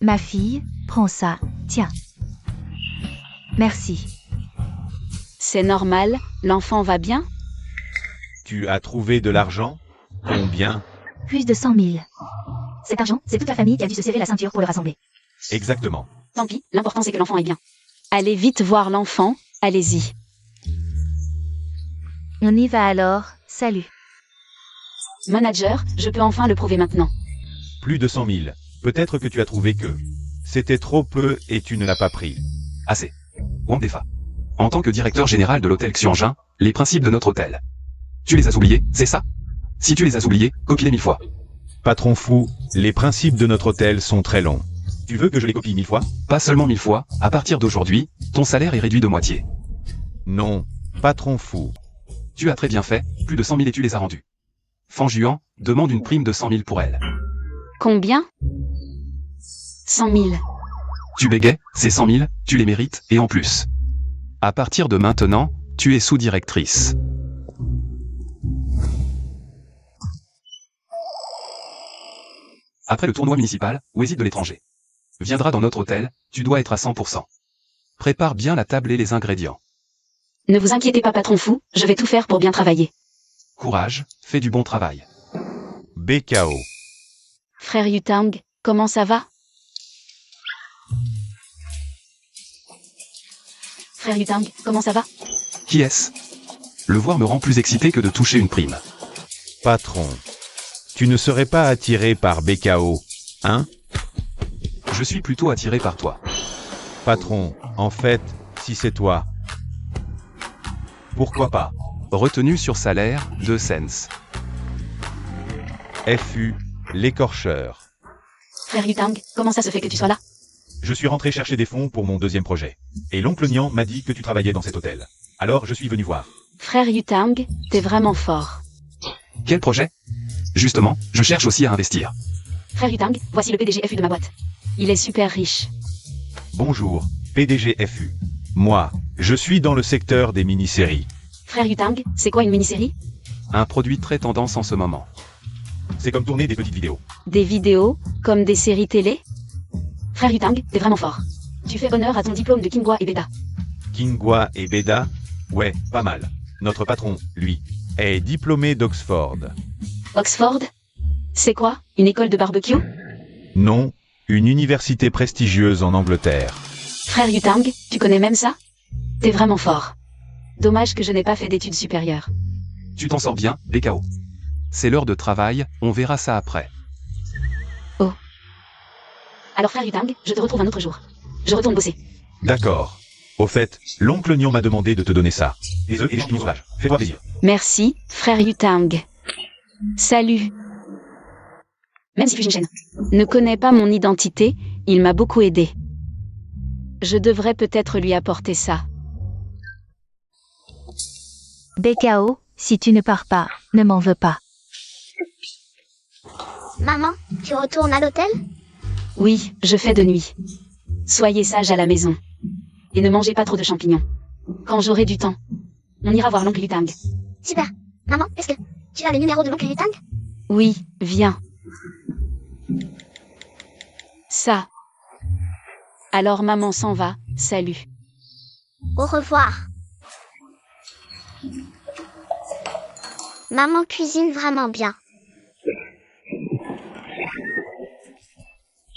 S2: Ma fille, prends ça, tiens. Merci.
S1: C'est normal, l'enfant va bien?
S3: Tu as trouvé de l'argent? Combien?
S2: Plus de 100 000. Cet argent, c'est toute la famille qui a dû se serrer la ceinture pour le rassembler.
S3: Exactement.
S1: Tant pis, l'important c'est que l'enfant est bien. Allez vite voir l'enfant, allez-y.
S2: On y va alors, salut.
S1: Manager, je peux enfin le prouver maintenant.
S3: Plus de 100 000. Peut-être que tu as trouvé que... C'était trop peu et tu ne l'as pas pris.
S4: Assez. Wandefa. En tant que directeur général de l'hôtel Xianjin, les principes de notre hôtel. Tu les as oubliés, c'est ça? Si tu les as oubliés, copie-les 1000 fois.
S3: Patron fou, les principes de notre hôtel sont très longs. Tu veux que je les copie 1000 fois?
S4: Pas seulement 1000 fois, à partir d'aujourd'hui, ton salaire est réduit de moitié.
S3: Non, patron fou.
S4: Tu as très bien fait, plus de 100 000 et tu les as rendus. Fan Juan, demande une prime de 100 000 pour elle.
S1: Combien? 100 000.
S4: Tu bégais, c'est 100 000, tu les mérites, et en plus. À partir de maintenant, tu es sous-directrice. Après le tournoi municipal, Wéside de l'étranger viendra dans notre hôtel, tu dois être à 100%. Prépare bien la table et les ingrédients.
S1: Ne vous inquiétez pas, patron fou, je vais tout faire pour bien travailler.
S4: Courage, fais du bon travail.
S3: BKO.
S1: Frère Yutang, comment ça va? Frère Yutang, comment ça va?
S4: Qui est-ce? Le voir me rend plus excité que de toucher une prime.
S3: Patron. Tu ne serais pas attiré par BKO, hein?
S4: Je suis plutôt attiré par toi.
S3: Patron, en fait, si c'est toi. Pourquoi pas?
S4: Retenu sur salaire, 2 cents.
S3: FU, l'écorcheur.
S1: Frère Yutang, comment ça se fait que tu sois là?
S3: Je suis rentré chercher des fonds pour mon deuxième projet. Et l'oncle Nian m'a dit que tu travaillais dans cet hôtel. Alors je suis venu voir.
S1: Frère Yutang, t'es vraiment fort.
S4: Quel projet? Justement, je cherche aussi à investir.
S1: Frère Yutang, voici le PDG FU de ma boîte. Il est super riche.
S3: Bonjour, PDG FU. Moi, je suis dans le secteur des mini-séries.
S1: Frère Yutang, c'est quoi une mini-série?
S4: Un produit très tendance en ce moment.
S3: C'est comme tourner des petites vidéos.
S1: Des vidéos, comme des séries télé? Frère Yutang, t'es vraiment fort. Tu fais honneur à ton diplôme de Kingwa et Beda.
S3: Kingwa et Beda? Ouais, pas mal. Notre patron, lui, est diplômé d'Oxford.
S1: Oxford? C'est quoi? Une école de barbecue?
S3: Non, une université prestigieuse en Angleterre.
S1: Frère Yutang, tu connais même ça? T'es vraiment fort. Dommage que je n'ai pas fait d'études supérieures.
S4: Tu t'en sors bien, BKO. C'est l'heure de travail, on verra ça après.
S1: Alors frère Yutang, je te retrouve un autre jour. Je retourne bosser.
S3: D'accord. Au fait, l'oncle Nian m'a demandé de te donner ça. Des œufs et des champignons sauvages. Fais-toi plaisir.
S1: Merci, frère Yutang. Salut. Même si puis une chaîne ne connaît pas mon identité, il m'a beaucoup aidé. Je devrais peut-être lui apporter ça.
S2: BKO, si tu ne pars pas, ne m'en veux pas.
S5: Maman, tu retournes à l'hôtel?
S1: Oui, je fais de nuit. Soyez sage à la maison. Et ne mangez pas trop de champignons. Quand j'aurai du temps, on ira voir l'oncle Yutang.
S5: Super. Maman, est-ce que tu as le numéro de l'oncle Yutang?
S1: Oui, viens. Ça. Alors maman s'en va, salut.
S5: Au revoir. Maman cuisine vraiment bien.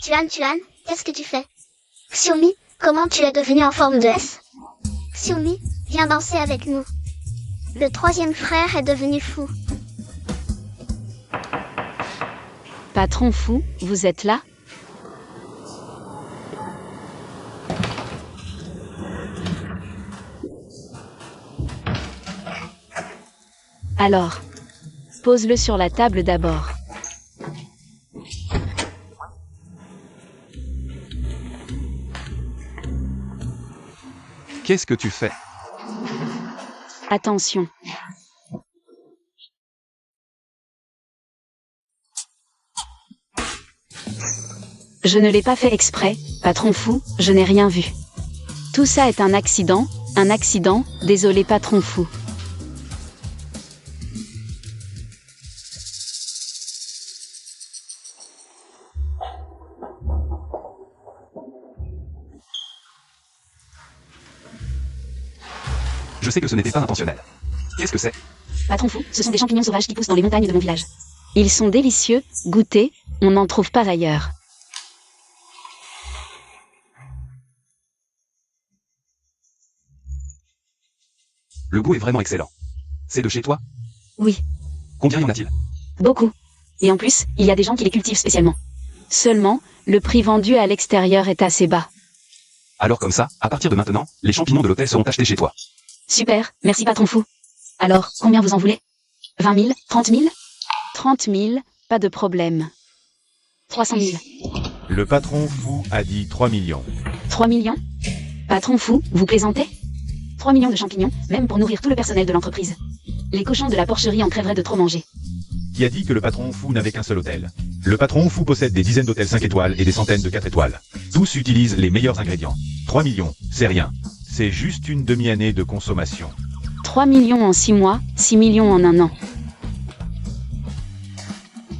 S5: Tuan, qu'est-ce que tu fais? Xiaomi, comment tu es devenue en forme de S? Xiaomi, viens danser avec nous. Le troisième frère est devenu fou.
S1: Patron fou, vous êtes là? Alors, pose-le sur la table d'abord.
S4: Qu'est-ce que tu fais?
S1: Attention. Je ne l'ai pas fait exprès, patron fou, je n'ai rien vu. Tout ça est un accident, désolé patron fou.
S4: Je sais que ce n'était pas intentionnel. Qu'est-ce que c'est?
S1: Patron fou, ce sont des champignons sauvages qui poussent dans les montagnes de mon village. Ils sont délicieux, goûtez, on n'en trouve pas ailleurs.
S4: Le goût est vraiment excellent. C'est de chez toi?
S1: Oui,
S4: Combien y en a-t-il?
S1: beaucoup. Et en plus, il y a des gens qui les cultivent spécialement. Seulement, le prix vendu à l'extérieur est assez bas.
S4: Alors comme ça, à partir de maintenant, les champignons de l'hôtel seront achetés chez toi.
S1: Super, merci patron fou. Alors, combien vous en voulez? 20 000? 30 000? 30 000, pas de problème. 300 000.
S3: Le patron fou a dit 3 millions.
S1: 3 millions? Patron fou, vous plaisantez? 3 millions de champignons, même pour nourrir tout le personnel de l'entreprise. Les cochons de la porcherie en crèveraient de trop manger.
S3: Qui a dit que le patron fou n'avait qu'un seul hôtel? Le patron fou possède des dizaines d'hôtels 5 étoiles et des centaines de 4 étoiles. Tous utilisent les meilleurs ingrédients. 3 millions, c'est rien. C'est juste une demi-année de consommation.
S1: 3 millions en 6 mois, 6 millions en un an.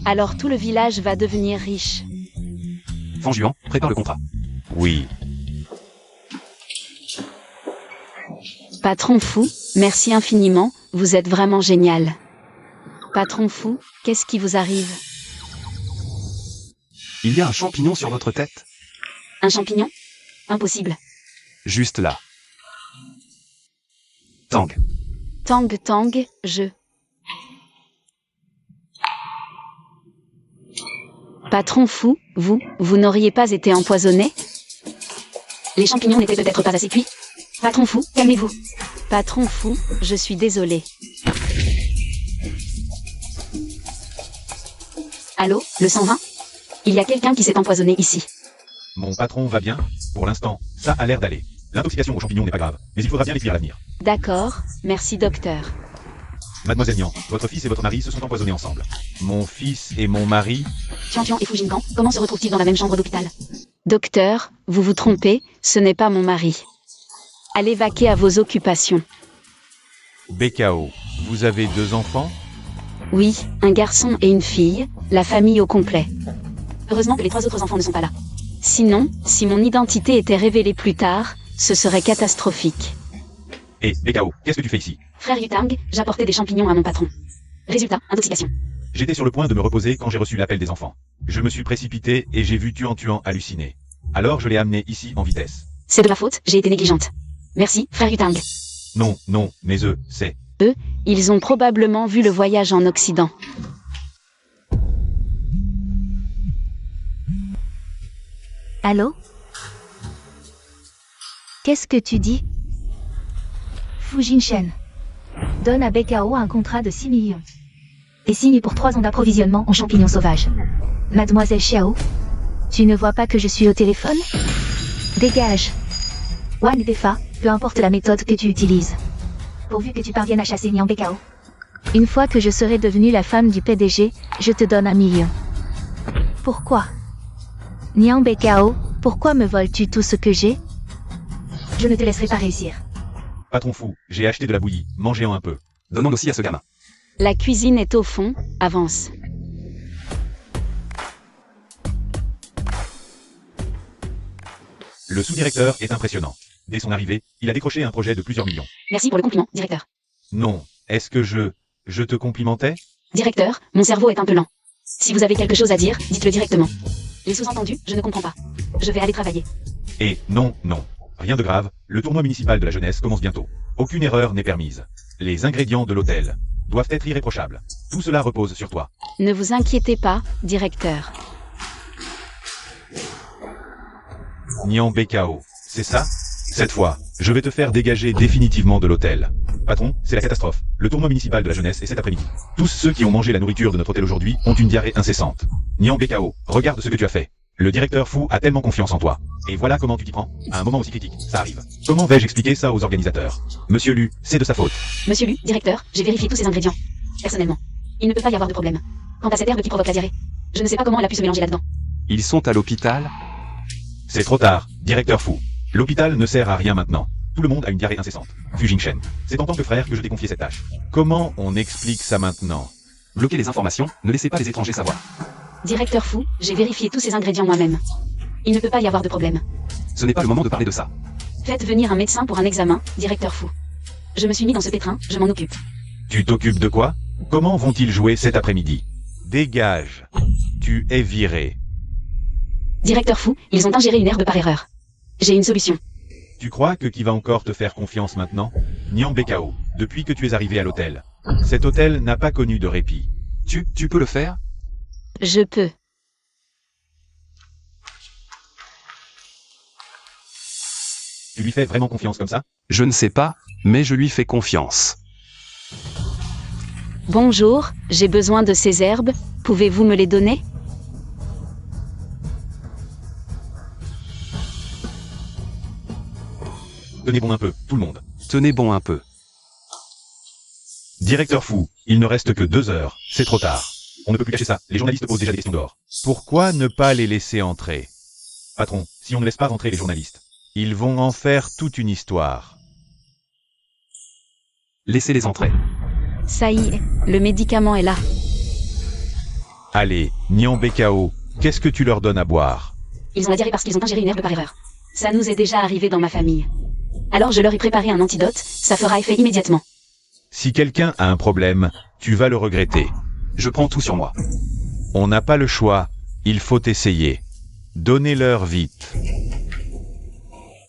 S1: Alors tout le village va devenir riche.
S4: Fanjuan, prépare le contrat.
S3: Oui.
S1: Patron fou, merci infiniment, vous êtes vraiment génial. Patron fou, qu'est-ce qui vous arrive?
S4: Il y a un champignon sur votre tête?
S1: Un champignon? Impossible.
S4: Juste là. Tang.
S1: Tang, je... Patron fou, vous n'auriez pas été empoisonné? Les champignons n'étaient peut-être pas assez cuits? Patron fou, calmez-vous. Patron fou, je suis désolé. Allô, le 120? Il y a quelqu'un qui s'est empoisonné ici.
S3: Mon patron va bien? Pour l'instant, ça a l'air d'aller. L'intoxication aux champignons n'est pas grave, mais il faudra bien l'étudier à l'avenir.
S1: D'accord, merci docteur.
S3: Mademoiselle Nian, votre fils et votre mari se sont empoisonnés ensemble. Mon fils et mon mari?
S1: Tian et Fujinkan, comment se retrouvent-ils dans la même chambre d'hôpital? Docteur, vous vous trompez, ce n'est pas mon mari. Allez vaquer à vos occupations.
S3: BKO, vous avez 2 enfants?
S1: Oui, un garçon et une fille, la famille au complet. Heureusement que les 3 autres enfants ne sont pas là. Sinon, si mon identité était révélée plus tard, ce serait catastrophique.
S3: Et BKO, qu'est-ce que tu fais ici?
S1: Frère Yutang, j'apportais des champignons à mon patron. Résultat, intoxication.
S3: J'étais sur le point de me reposer quand j'ai reçu l'appel des enfants. Je me suis précipité et j'ai vu Tuan halluciner. Alors je l'ai amené ici en vitesse.
S1: C'est de ma faute, j'ai été négligente. Merci, frère Yutang.
S3: Non, mais c'est...
S1: Ils ont probablement vu le voyage en Occident.
S2: Allô? Qu'est-ce que tu dis? Fujinshen. Donne à BKO un contrat de 6 millions. Et signe pour 3 ans d'approvisionnement en champignons sauvages. Mademoiselle Xiao, tu ne vois pas que je suis au téléphone? Dégage. Wang Defa, peu importe la méthode que tu utilises. Pourvu que tu parviennes à chasser Nian BKO. Une fois que je serai devenue la femme du PDG, je te donne 1 million. Pourquoi? Nian BKO, pourquoi me voles-tu tout ce que j'ai? Je ne te laisserai pas réussir.
S3: Patron fou, j'ai acheté de la bouillie, mangez-en un peu.
S4: Donnons aussi à ce gamin.
S1: La cuisine est au fond, avance.
S3: Le sous-directeur est impressionnant. Dès son arrivée, il a décroché un projet de plusieurs millions.
S1: Merci pour le compliment, directeur.
S3: Non, est-ce que je te complimentais?
S1: Directeur, mon cerveau est un peu lent. Si vous avez quelque chose à dire, dites-le directement. Les sous-entendus, je ne comprends pas. Je vais aller travailler.
S3: Et non, rien de grave, le tournoi municipal de la jeunesse commence bientôt. Aucune erreur n'est permise. Les ingrédients de l'hôtel doivent être irréprochables. Tout cela repose sur toi.
S1: Ne vous inquiétez pas, directeur.
S3: Nian BKO, c'est ça? Cette fois, je vais te faire dégager définitivement de l'hôtel. Patron, c'est la catastrophe. Le tournoi municipal de la jeunesse est cet après-midi. Tous ceux qui ont mangé la nourriture de notre hôtel aujourd'hui ont une diarrhée incessante. Nian BKO, regarde ce que tu as fait. Le directeur fou a tellement confiance en toi. Et voilà comment tu t'y prends. À un moment aussi critique, ça arrive. Comment vais-je expliquer ça aux organisateurs? Monsieur Lu, c'est de sa faute.
S1: Monsieur Lu, directeur, j'ai vérifié tous ces ingrédients. Personnellement. Il ne peut pas y avoir de problème. Quant à cette herbe qui provoque la diarrhée, je ne sais pas comment elle a pu se mélanger là-dedans.
S4: Ils sont à l'hôpital?
S3: C'est trop tard, directeur fou. L'hôpital ne sert à rien maintenant. Tout le monde a une diarrhée incessante. Fujinshen, c'est en tant que frère que je t'ai confié cette tâche. Comment on explique ça maintenant?
S4: Bloquez les informations, ne laissez pas les étrangers savoir.
S1: Directeur fou, j'ai vérifié tous ces ingrédients moi-même. Il ne peut pas y avoir de problème.
S4: Ce n'est pas le moment de parler de ça.
S1: Faites venir un médecin pour un examen, directeur fou. Je me suis mis dans ce pétrin, je m'en occupe.
S3: Tu t'occupes de quoi? Comment vont-ils jouer cet après-midi? Dégage. Tu es viré.
S1: Directeur fou, ils ont ingéré une herbe par erreur. J'ai une solution.
S3: Tu crois que qui va encore te faire confiance maintenant? Nian BKO, depuis que tu es arrivé à l'hôtel. Cet hôtel n'a pas connu de répit.
S4: Tu peux le faire?
S1: Je peux.
S3: Tu lui fais vraiment confiance comme ça?
S4: Je ne sais pas, mais je lui fais confiance.
S1: Bonjour, j'ai besoin de ces herbes, pouvez-vous me les donner?
S3: Tenez bon un peu, tout le monde.
S4: Tenez bon un peu.
S3: Directeur fou, il ne reste que 2 heures, c'est trop tard. On ne peut plus cacher ça, les journalistes posent déjà des questions dehors. Pourquoi ne pas les laisser entrer? Patron, si on ne laisse pas entrer les journalistes, ils vont en faire toute une histoire.
S4: Laissez-les entrer.
S1: Ça y est, le médicament est là.
S3: Allez, Nian BKO, qu'est-ce que tu leur donnes à boire?
S1: Ils ont la diarrhée parce qu'ils ont ingéré une herbe par erreur. Ça nous est déjà arrivé dans ma famille. Alors je leur ai préparé un antidote, ça fera effet immédiatement.
S3: Si quelqu'un a un problème, tu vas le regretter.
S4: Je prends tout sur moi.
S3: On n'a pas le choix, il faut essayer. Donnez-leur vite.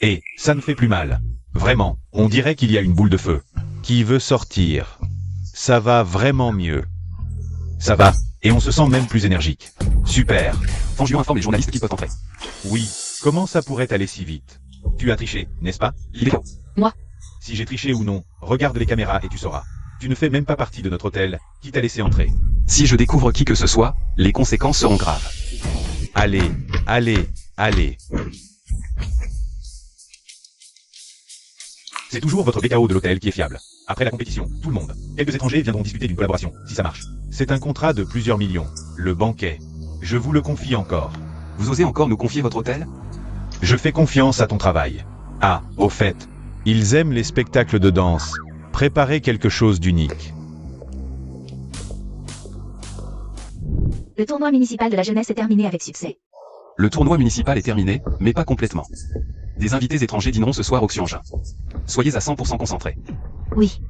S3: Et ça ne fait plus mal. Vraiment, on dirait qu'il y a une boule de feu. Qui veut sortir? Ça va vraiment mieux. Ça va, et on se sent même plus énergique. Super.
S4: Fangion informe les journalistes qui peuvent entrer.
S3: Oui, comment ça pourrait aller si vite? Tu as triché, n'est-ce pas?
S4: Il est KO.
S1: Moi.
S3: Si j'ai triché ou non, regarde les caméras et tu sauras. Tu ne fais même pas partie de notre hôtel, qui t'a laissé entrer.
S4: Si je découvre qui que ce soit, les conséquences seront graves.
S3: Allez, allez, allez. C'est toujours votre BKO de l'hôtel qui est fiable. Après la compétition, tout le monde. Quelques étrangers viendront discuter d'une collaboration, si ça marche. C'est un contrat de plusieurs millions. Le banquet. Je vous le confie encore.
S4: Vous osez encore nous confier votre hôtel?
S3: Je fais confiance à ton travail. Ah, au fait, ils aiment les spectacles de danse. Préparez quelque chose d'unique.
S2: Le tournoi municipal de la jeunesse est terminé avec succès.
S4: Le tournoi municipal est terminé, mais pas complètement. Des invités étrangers dîneront ce soir au Xianjin. Soyez à 100% concentrés.
S2: Oui.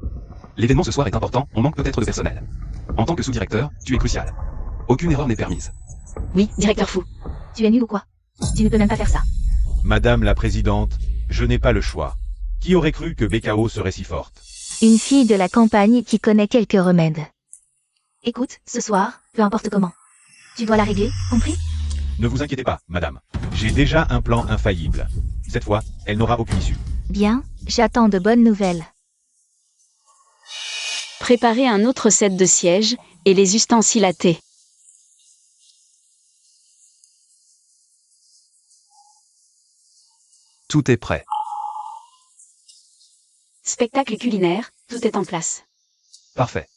S4: L'événement ce soir est important, on manque peut-être de personnel. En tant que sous-directeur, tu es crucial. Aucune erreur n'est permise.
S1: Oui, directeur fou.
S2: Tu es nul ou quoi? Tu ne peux même pas faire ça.
S3: Madame la présidente, je n'ai pas le choix. Qui aurait cru que BKO serait si forte?
S2: Une fille de la campagne qui connaît quelques remèdes. Écoute, ce soir, peu importe comment. Tu dois la régler, compris?
S3: Ne vous inquiétez pas, madame. J'ai déjà un plan infaillible. Cette fois, elle n'aura aucune issue.
S2: Bien, j'attends de bonnes nouvelles.
S1: Préparez un autre set de sièges, et les ustensiles à thé.
S4: Tout est prêt.
S1: Spectacle culinaire, tout est en place.
S4: Parfait.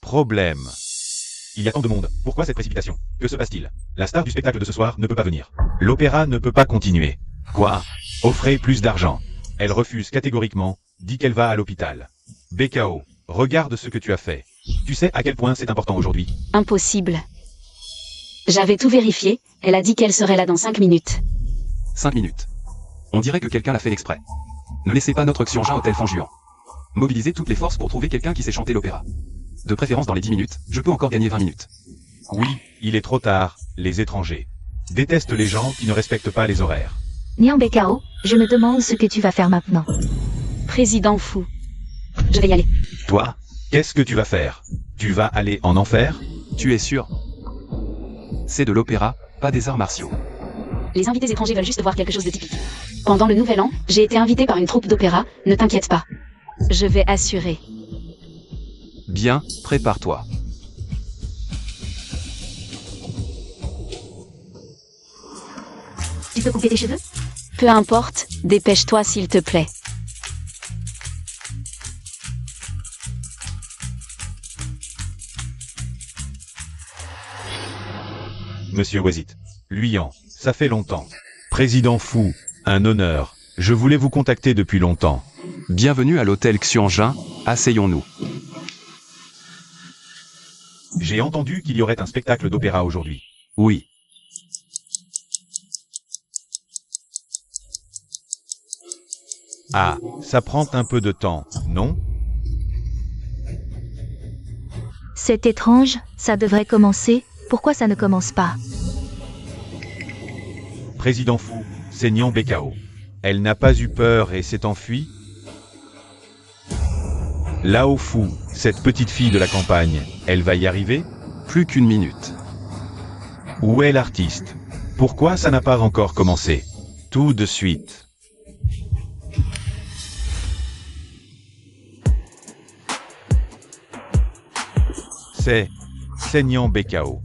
S3: Problème. Il y a tant de monde. Pourquoi cette précipitation? Que se passe-t-il? La star du spectacle de ce soir ne peut pas venir. L'opéra ne peut pas continuer. Quoi? Offrez plus d'argent. Elle refuse catégoriquement, dit qu'elle va à l'hôpital. BKO, regarde ce que tu as fait. Tu sais à quel point c'est important aujourd'hui?
S1: Impossible. J'avais tout vérifié, elle a dit qu'elle serait là dans 5 minutes.
S4: 5 minutes. On dirait que quelqu'un l'a fait exprès. Ne laissez pas notre Xianjin hôtel Fanjuan. Mobilisez toutes les forces pour trouver quelqu'un qui sait chanter l'opéra. De préférence dans les 10 minutes, je peux encore gagner 20 minutes.
S3: Oui, il est trop tard, les étrangers détestent les gens qui ne respectent pas les horaires.
S2: Nian Bekao, je me demande ce que tu vas faire maintenant.
S1: Président fou. Je vais y aller.
S3: Toi, qu'est-ce que tu vas faire? Tu vas aller en enfer?
S4: Tu es sûr? C'est de l'opéra, pas des arts martiaux.
S1: Les invités étrangers veulent juste voir quelque chose de typique. Pendant le Nouvel An, j'ai été invité par une troupe d'opéra, ne t'inquiète pas. Je vais assurer.
S4: Bien, prépare-toi.
S2: Tu peux couper tes cheveux?
S1: Peu importe, dépêche-toi s'il te plaît.
S3: Monsieur Wazit. Luyan, ça fait longtemps. Président fou, un honneur. Je voulais vous contacter depuis longtemps.
S4: Bienvenue à l'hôtel Xianjin, asseyons-nous.
S3: J'ai entendu qu'il y aurait un spectacle d'opéra aujourd'hui.
S4: Oui.
S3: Ah, ça prend un peu de temps, non?
S2: C'est étrange, ça devrait commencer, pourquoi ça ne commence pas?
S3: Président fou, c'est Nian Bekao. Elle n'a pas eu peur et s'est enfuie? Lao Fou, cette petite fille de la campagne, elle va y arriver?
S4: Plus qu'une minute.
S3: Où est l'artiste? Pourquoi ça n'a pas encore commencé? Tout de suite. C'est Nian Bekao.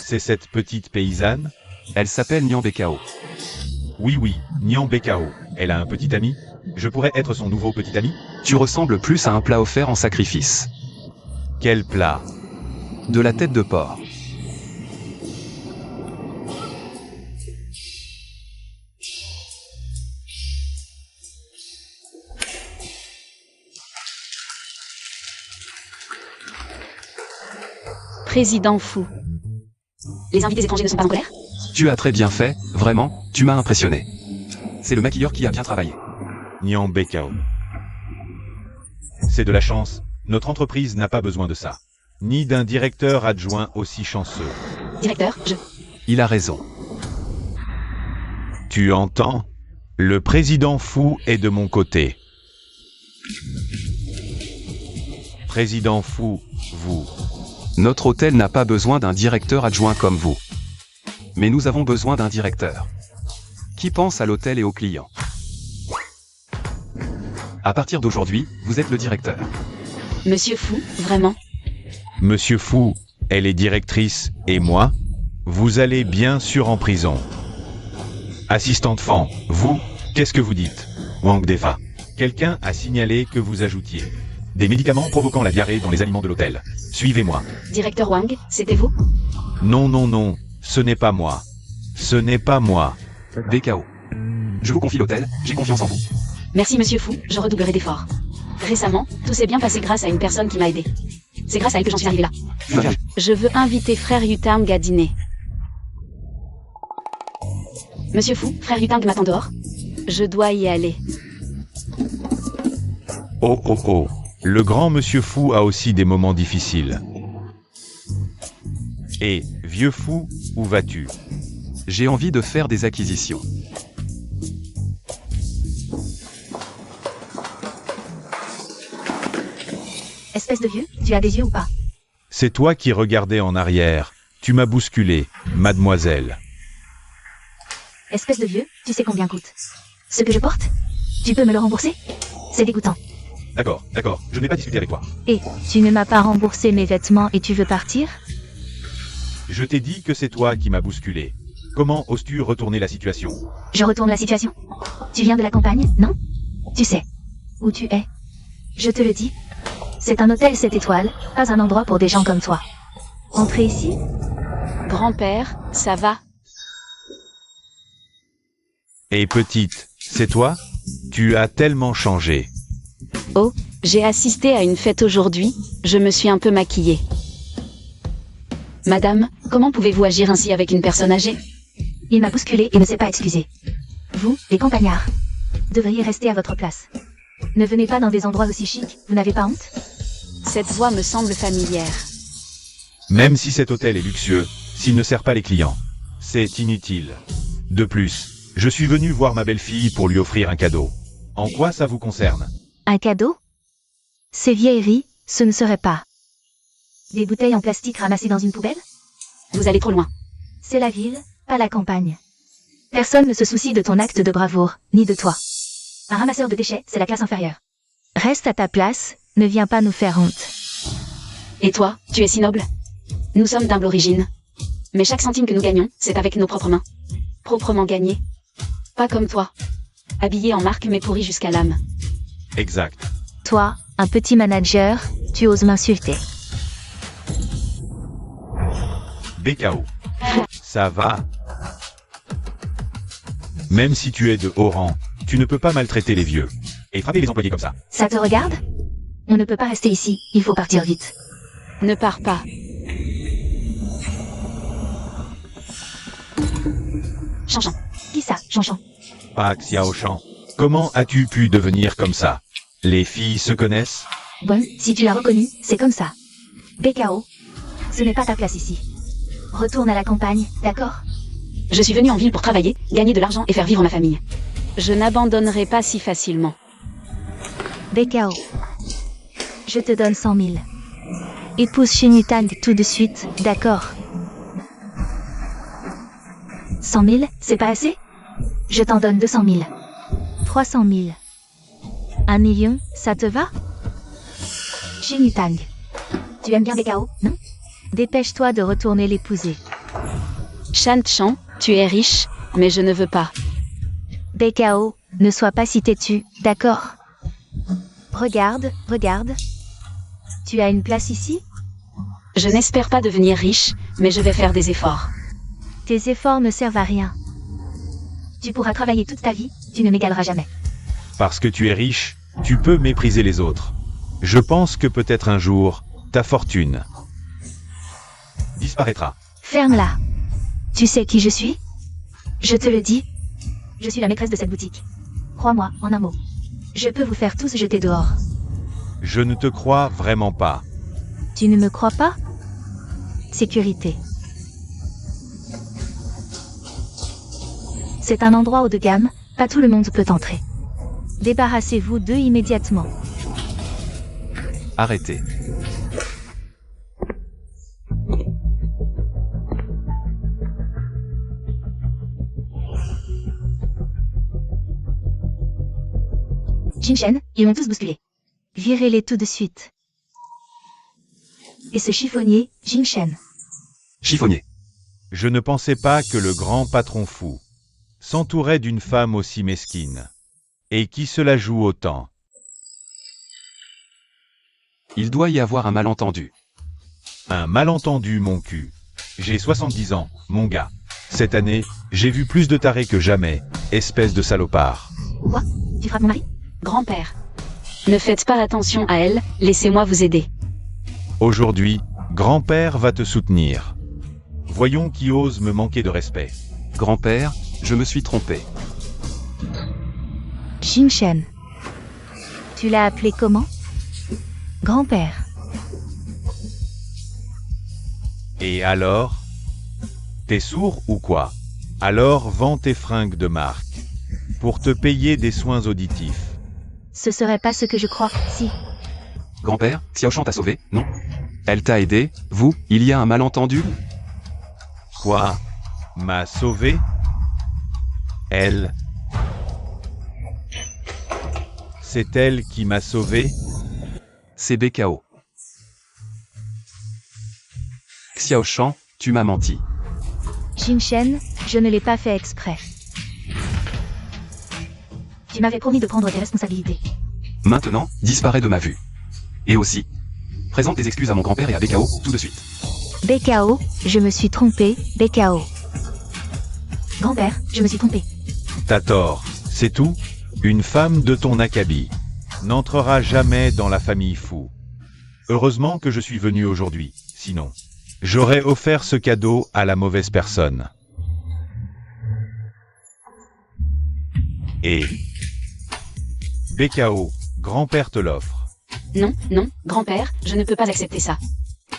S3: c'est cette petite paysanne?
S4: Elle s'appelle Nyan Bekao.
S3: Oui, Nyan Bekao. Elle a un petit ami? Je pourrais être son nouveau petit ami?
S4: Tu ressembles plus à un plat offert en sacrifice.
S3: Quel plat?
S4: De la tête de porc.
S1: Président fou. Les invités étrangers ne sont pas en colère?
S4: Tu as très bien fait, vraiment, tu m'as impressionné. C'est le maquilleur qui a bien travaillé.
S3: Nyan Bekao. C'est de la chance. Notre entreprise n'a pas besoin de ça. Ni d'un directeur adjoint aussi chanceux.
S1: Directeur,
S4: Il a raison.
S3: Tu entends? Le président fou est de mon côté. Président fou, vous.
S4: Notre hôtel n'a pas besoin d'un directeur adjoint comme vous. Mais nous avons besoin d'un directeur. Qui pense à l'hôtel et aux clients. À partir d'aujourd'hui, vous êtes le directeur.
S1: Monsieur Fou, vraiment?
S3: Monsieur Fou, elle est directrice, et moi? Vous allez bien sûr en prison. Assistante Fan, vous, qu'est-ce que vous dites? Wang Defa. Quelqu'un a signalé que vous ajoutiez des médicaments provoquant la diarrhée dans les aliments de l'hôtel. Suivez-moi.
S1: Directeur Wang, c'était vous?
S3: Non, ce n'est pas moi. Ce n'est pas moi.
S4: Bekao. Je vous confie l'hôtel, j'ai confiance en vous.
S1: Merci Monsieur Fou, je redoublerai d'efforts. Récemment, tout s'est bien passé grâce à une personne qui m'a aidé. C'est grâce à elle que j'en suis arrivé là. Je veux inviter Frère Yutang à dîner. Monsieur Fou, Frère Yutang m'attend dehors. Je dois y aller.
S3: Oh. Le grand Monsieur Fou a aussi des moments difficiles. Et, vieux fou, où vas-tu?
S4: J'ai envie de faire des acquisitions.
S2: Espèce de vieux, tu as des yeux ou pas?
S3: C'est toi qui regardais en arrière. Tu m'as bousculé, mademoiselle.
S2: Espèce de vieux, tu sais combien coûte ce que je porte? Tu peux me le rembourser? C'est dégoûtant.
S3: D'accord, je ne vais pas discuter avec toi.
S2: Et, tu ne m'as pas remboursé mes vêtements et tu veux partir?
S3: Je t'ai dit que c'est toi qui m'as bousculé. Comment oses-tu retourner la situation?
S2: Je retourne la situation. Tu viens de la campagne, non? Tu sais où tu es. Je te le dis. C'est un hôtel 7 étoiles, pas un endroit pour des gens comme toi. Entrez ici?
S1: Grand-père, ça va?
S3: Et petite, c'est toi? Tu as tellement changé.
S1: Oh, j'ai assisté à une fête aujourd'hui, je me suis un peu maquillée. Madame, comment pouvez-vous agir ainsi avec une personne âgée?
S2: Il m'a bousculé et ne s'est pas excusé. Vous, les campagnards, devriez rester à votre place. Ne venez pas dans des endroits aussi chics, vous n'avez pas honte?
S1: Cette voix me semble familière.
S3: Même si cet hôtel est luxueux, s'il ne sert pas les clients, c'est inutile. De plus, je suis venu voir ma belle-fille pour lui offrir un cadeau. En quoi ça vous concerne?
S2: Un cadeau? Ces vieilleries, ce ne serait pas des bouteilles en plastique ramassées dans une poubelle?
S1: Vous allez trop loin.
S2: C'est la ville, pas la campagne. Personne ne se soucie de ton acte de bravoure, ni de toi. Un ramasseur de déchets, c'est la classe inférieure. Reste à ta place, ne viens pas nous faire honte.
S1: Et toi, tu es si noble? Nous sommes d'humble origine. Mais chaque centime que nous gagnons, c'est avec nos propres mains. Proprement gagné. Pas comme toi. Habillé en marque mais pourri jusqu'à l'âme.
S3: Exact.
S2: Toi, un petit manager, tu oses m'insulter.
S3: Bekao. Ça va? Même si tu es de haut rang, tu ne peux pas maltraiter les vieux. Et frapper les employés comme ça.
S2: Ça te regarde? On ne peut pas rester ici, il faut partir vite.
S1: Ne pars pas. Chanchan.
S2: Qui ça, Chanchan?
S3: Pak Xiaoshan. Comment as-tu pu devenir comme ça? Les filles se connaissent?
S2: Bon, si tu l'as reconnu, c'est comme ça. Bekao. Ce n'est pas ta place ici. Retourne à la campagne, d'accord?
S1: Je suis venu en ville pour travailler, gagner de l'argent et faire vivre ma famille. Je n'abandonnerai pas si facilement.
S2: Bekao. Je te donne 100 000. Épouse Shinitang tout de suite, d'accord? 100 000, c'est pas assez? Je t'en donne 200 000. 300 000. 1 million, ça te va? Shinitang. Tu aimes bien Bekao, non? Dépêche-toi de retourner l'épouser.
S1: Chan, tu es riche, mais je ne veux pas.
S2: BKO, ne sois pas si têtu, d'accord? Regarde. Tu as une place ici?
S1: Je n'espère pas devenir riche, mais je vais faire des efforts.
S2: Tes efforts ne servent à rien. Tu pourras travailler toute ta vie, tu ne m'égaleras jamais.
S3: Parce que tu es riche, tu peux mépriser les autres. Je pense que peut-être un jour, ta fortune disparaîtra.
S2: Ferme-la. Tu sais qui je suis? Je te le dis. Je suis la maîtresse de cette boutique. Crois-moi, en un mot. Je peux vous faire tous jeter dehors.
S3: Je ne te crois vraiment pas.
S2: Tu ne me crois pas? Sécurité. C'est un endroit haut de gamme, pas tout le monde peut entrer. Débarrassez-vous d'eux immédiatement.
S4: Arrêtez.
S2: Jin-Shen, ils m'ont tous bousculé. Virez-les tout de suite. Et ce chiffonnier, Jin-Shen.
S4: Chiffonnier.
S3: Je ne pensais pas que le grand patron fou s'entourait d'une femme aussi mesquine. Et qui se la joue autant.
S4: Il doit y avoir un malentendu.
S3: Un malentendu, mon cul. J'ai 70 ans, mon gars. Cette année, j'ai vu plus de tarés que jamais, espèce de salopard.
S2: Quoi? Tu frappes mon mari?
S1: Grand-père. Ne faites pas attention à elle, laissez-moi vous aider.
S3: Aujourd'hui, grand-père va te soutenir. Voyons qui ose me manquer de respect.
S4: Grand-père, je me suis trompé.
S2: Jin-Shen. Tu l'as appelé comment? Grand-père.
S3: Et alors? T'es sourd ou quoi? Alors vends tes fringues de marque. Pour te payer des soins auditifs.
S2: Ce serait pas ce que je crois, si.
S4: Grand-père, Xiaoshan t'a sauvé, non? Elle t'a aidé, vous, il y a un malentendu?
S3: Quoi? M'a sauvé? Elle? C'est elle qui m'a sauvé?
S4: C'est BKO. Xiaoshan, tu m'as menti.
S2: Jin-Shen, je ne l'ai pas fait exprès. Tu m'avais promis de prendre tes responsabilités.
S4: Maintenant, disparais de ma vue. Et aussi, présente tes excuses à mon grand-père et à BKO, tout de suite.
S2: BKO, je me suis trompé, BKO. Grand-père, je me suis trompé.
S3: T'as tort, c'est tout? Une femme de ton acabit n'entrera jamais dans la famille fou. Heureusement que je suis venu aujourd'hui, sinon, j'aurais offert ce cadeau à la mauvaise personne. Et BKO, grand-père te l'offre.
S1: Non, grand-père, je ne peux pas accepter ça.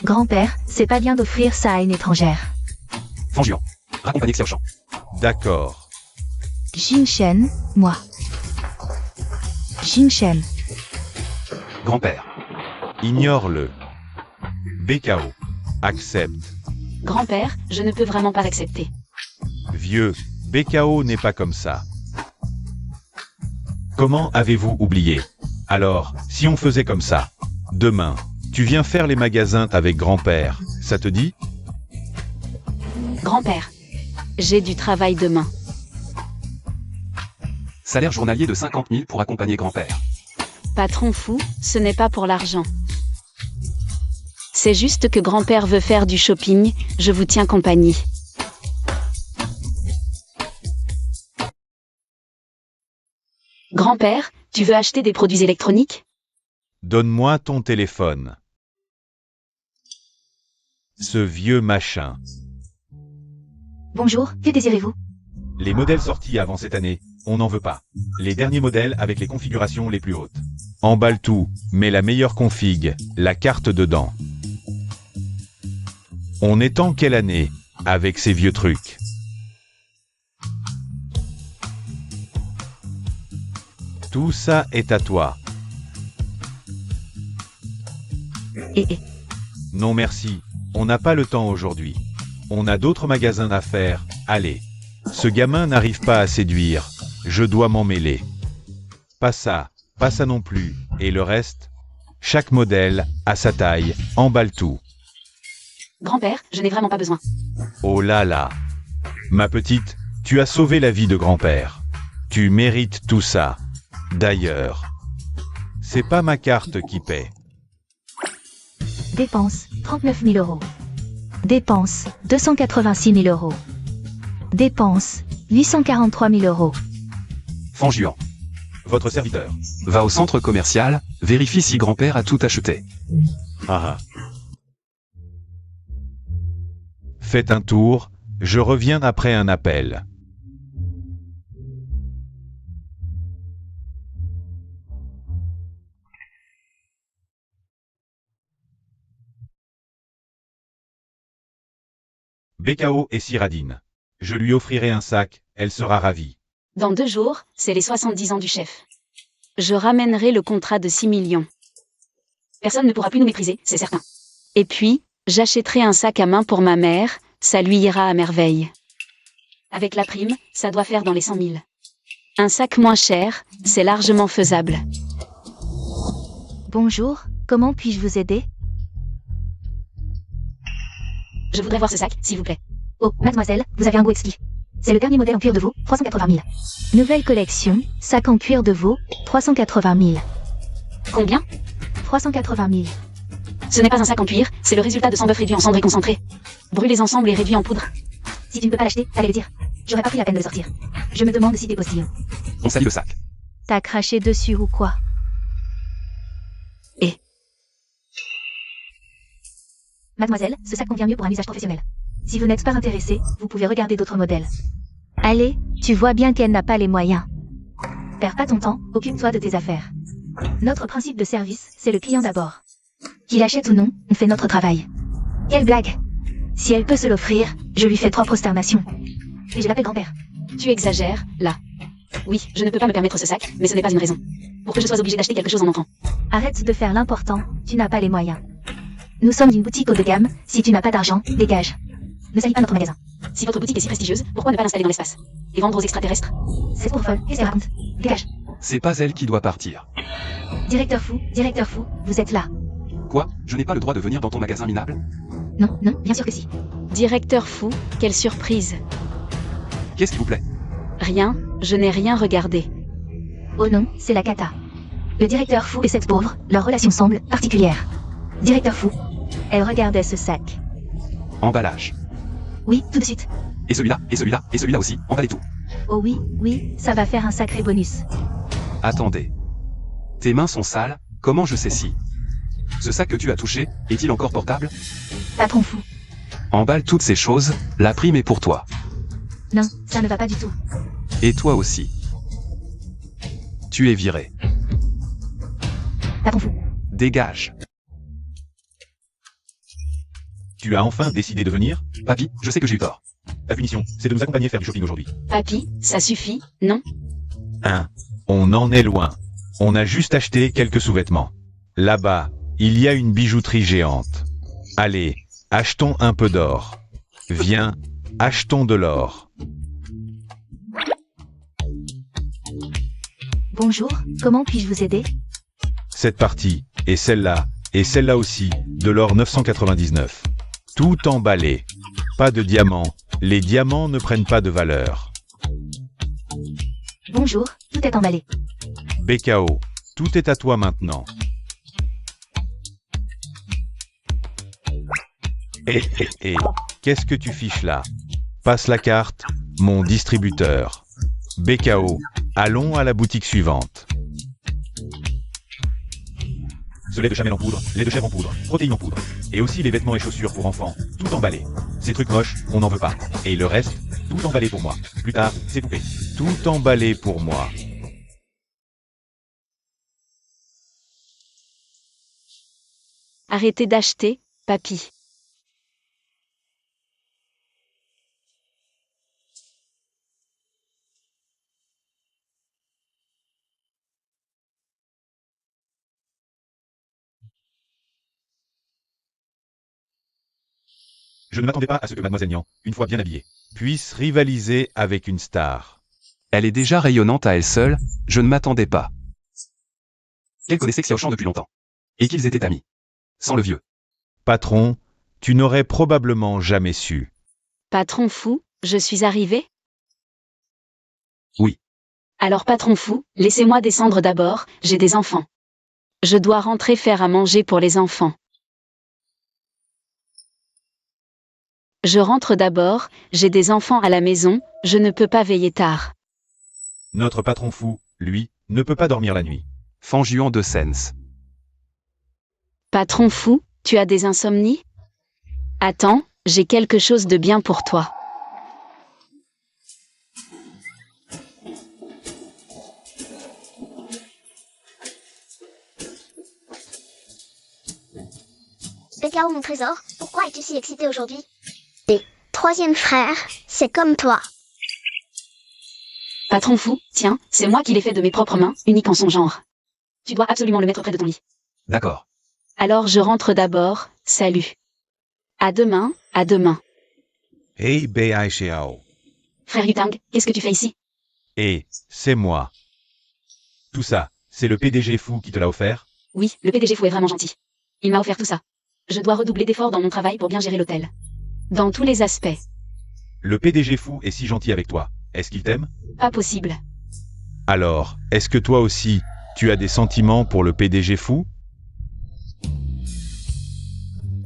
S2: Grand-père, c'est pas bien d'offrir ça à une étrangère.
S4: Fanjuan, raccompagnez Xiaoshan.
S3: D'accord.
S2: Jin-Shen, moi. Jin-Shen.
S4: Grand-père.
S3: Ignore-le. BKO, accepte.
S1: Grand-père, je ne peux vraiment pas accepter.
S3: Vieux, BKO n'est pas comme ça. Comment avez-vous oublié? Alors, si on faisait comme ça, demain, tu viens faire les magasins avec grand-père, ça te dit?
S1: Grand-père. J'ai du travail demain.
S4: Salaire journalier de 50 000 pour accompagner grand-père.
S1: Patron fou, ce n'est pas pour l'argent. C'est juste que grand-père veut faire du shopping, je vous tiens compagnie. Grand-père, tu veux acheter des produits électroniques?
S3: Donne-moi ton téléphone. Ce vieux machin.
S2: Bonjour, que désirez-vous?
S3: Les modèles sortis avant cette année, on n'en veut pas. Les derniers modèles avec les configurations les plus hautes. Emballe tout, mets la meilleure config, la carte dedans. On est en quelle année, avec ces vieux trucs? Tout ça est à toi. Non merci, on n'a pas le temps aujourd'hui. On a d'autres magasins à faire, allez. Ce gamin n'arrive pas à séduire, je dois m'en mêler. Pas ça non plus, et le reste? Chaque modèle, à sa taille, emballe tout.
S1: Grand-père, je n'ai vraiment pas besoin.
S3: Oh là là. Ma petite, tu as sauvé la vie de grand-père. Tu mérites tout ça. D'ailleurs, c'est pas ma carte qui paie.
S2: Dépenses, 39 000 euros. Dépenses, 286 000 euros. Dépenses, 843 000 euros.
S4: Fanjuan.
S3: Votre serviteur.
S4: Va au centre commercial, vérifie si grand-père a tout acheté.
S3: Ah ah. Faites un tour, je reviens après un appel. BKO et Cyraldine. Je lui offrirai un sac, elle sera ravie.
S1: Dans 2 jours, c'est les 70 ans du chef. Je ramènerai le contrat de 6 millions. Personne ne pourra plus nous mépriser, c'est certain. Et puis, j'achèterai un sac à main pour ma mère, ça lui ira à merveille. Avec la prime, ça doit faire dans les 100 000. Un sac moins cher, c'est largement faisable.
S2: Bonjour, comment puis-je vous aider?
S1: Je voudrais voir ce sac, s'il vous plaît.
S2: Oh, mademoiselle, vous avez un goût exquis. C'est le dernier modèle en cuir de veau, 380 000. Nouvelle collection, sac en cuir de veau, 380 000.
S1: Combien?
S2: 380 000.
S1: Ce n'est pas un sac en cuir, c'est le résultat de 100 bœufs réduits en cendres et concentrés. Brûlés ensemble et réduits en poudre.
S2: Si tu ne peux pas l'acheter, allez le dire. J'aurais pas pris la peine de le sortir. Je me demande si t'es postillon.
S4: On salit le sac.
S2: T'as craché dessus ou quoi? Mademoiselle, ce sac convient mieux pour un usage professionnel. Si vous n'êtes pas intéressé, vous pouvez regarder d'autres modèles. Allez, tu vois bien qu'elle n'a pas les moyens. Perds pas ton temps, occupe-toi de tes affaires. Notre principe de service, c'est le client d'abord. Qu'il achète ou non, on fait notre travail. Quelle blague! Si elle peut se l'offrir, je lui fais 3 prosternations. Et je l'appelle grand-père.
S1: Tu exagères, là. Oui, je ne peux pas me permettre ce sac, mais ce n'est pas une raison. Pour que je sois obligée d'acheter quelque chose en entrant.
S2: Arrête de faire l'important, tu n'as pas les moyens. Nous sommes une boutique haut de gamme, si tu n'as pas d'argent, dégage. Ne salis pas notre magasin.
S1: Si votre boutique est si prestigieuse, pourquoi ne pas l'installer dans l'espace? Et vendre aux extraterrestres?
S2: C'est trop folle, qu'est-ce qu'elle raconte? Dégage.
S4: C'est pas elle qui doit partir.
S2: Directeur fou, vous êtes là.
S4: Quoi? Je n'ai pas le droit de venir dans ton magasin minable?
S2: Non, bien sûr que si.
S1: Directeur fou, quelle surprise.
S4: Qu'est-ce qui vous plaît?
S1: Rien, je n'ai rien regardé.
S2: Oh non, c'est la cata. Le directeur fou et cette pauvre, leur relation semble particulière. Directeur fou. Elle regardait ce sac.
S4: Emballage.
S2: Oui, tout de suite.
S4: Et celui-là, et celui-là, et celui-là aussi, emballez tout.
S2: Oh oui, ça va faire un sacré bonus.
S4: Attendez. Tes mains sont sales, comment je sais si? Ce sac que tu as touché, est-il encore portable?
S2: Patron fou.
S4: Emballe toutes ces choses, la prime est pour toi.
S2: Non, ça ne va pas du tout.
S4: Et toi aussi. Tu es viré.
S2: Patron fou.
S4: Dégage.
S3: Tu as enfin décidé de venir?
S4: Papy, je sais que j'ai eu tort.
S3: Ta punition, c'est de nous accompagner faire du shopping aujourd'hui.
S1: Papy, ça suffit, non?
S3: On en est loin. On a juste acheté quelques sous-vêtements. Là-bas, il y a une bijouterie géante. Allez, achetons un peu d'or. Viens, achetons de l'or.
S2: Bonjour, comment puis-je vous aider?
S3: Cette partie, et celle-là aussi, de l'or 999. Tout emballé. Pas de diamants. Les diamants ne prennent pas de valeur.
S2: Bonjour, tout est emballé.
S3: BKO, tout est à toi maintenant. Qu'est-ce que tu fiches là? Passe la carte, mon distributeur. BKO, allons à la boutique suivante. Ce lait de chamel en poudre, lait de chèvre en poudre, protéines en poudre. Et aussi les vêtements et chaussures pour enfants, tout emballé. Ces trucs moches, on n'en veut pas. Et le reste, tout emballé pour moi. Plus tard, c'est poupées. Tout emballé pour moi.
S1: Arrêtez d'acheter, papy.
S3: Je ne m'attendais pas à ce que Mademoiselle Nian, une fois bien habillée, puisse rivaliser avec une star.
S4: Elle est déjà rayonnante à elle seule, je ne m'attendais pas. Qu'elle connaissait Xiaoshan depuis longtemps. Et qu'ils étaient amis. Sans le vieux.
S3: Patron, tu n'aurais probablement jamais su.
S1: Patron fou, Je suis arrivé?
S4: Oui.
S1: Alors patron fou, laissez-moi descendre d'abord, j'ai des enfants. Je dois rentrer faire à manger pour les enfants. Je rentre d'abord, j'ai des enfants à la maison, je ne peux pas veiller tard.
S3: Notre patron fou, lui, ne peut pas dormir la nuit.
S4: Fanjuan de Sens.
S1: Patron fou, tu as des insomnies? Attends, j'ai quelque chose de bien pour toi.
S5: Bekao, mon trésor, pourquoi es-tu si excité aujourd'hui? Et troisième frère, c'est comme toi.
S1: Patron fou, tiens, c'est moi qui l'ai fait de mes propres mains, unique en son genre. Tu dois absolument le mettre près de ton lit.
S4: D'accord.
S1: Alors je rentre d'abord, salut. À demain, à demain.
S3: Hey Bei Xiao.
S1: Frère Yutang, qu'est-ce que tu fais ici?
S3: Et c'est moi. Tout ça, c'est le PDG fou qui te l'a offert?
S1: Oui, le PDG fou est vraiment gentil. Il m'a offert tout ça. Je dois redoubler d'efforts dans mon travail pour bien gérer l'hôtel. Dans tous les aspects.
S3: Le PDG fou est si gentil avec toi. Est-ce qu'il t'aime?
S1: Pas possible.
S3: Alors, est-ce que toi aussi, tu as des sentiments pour le PDG fou?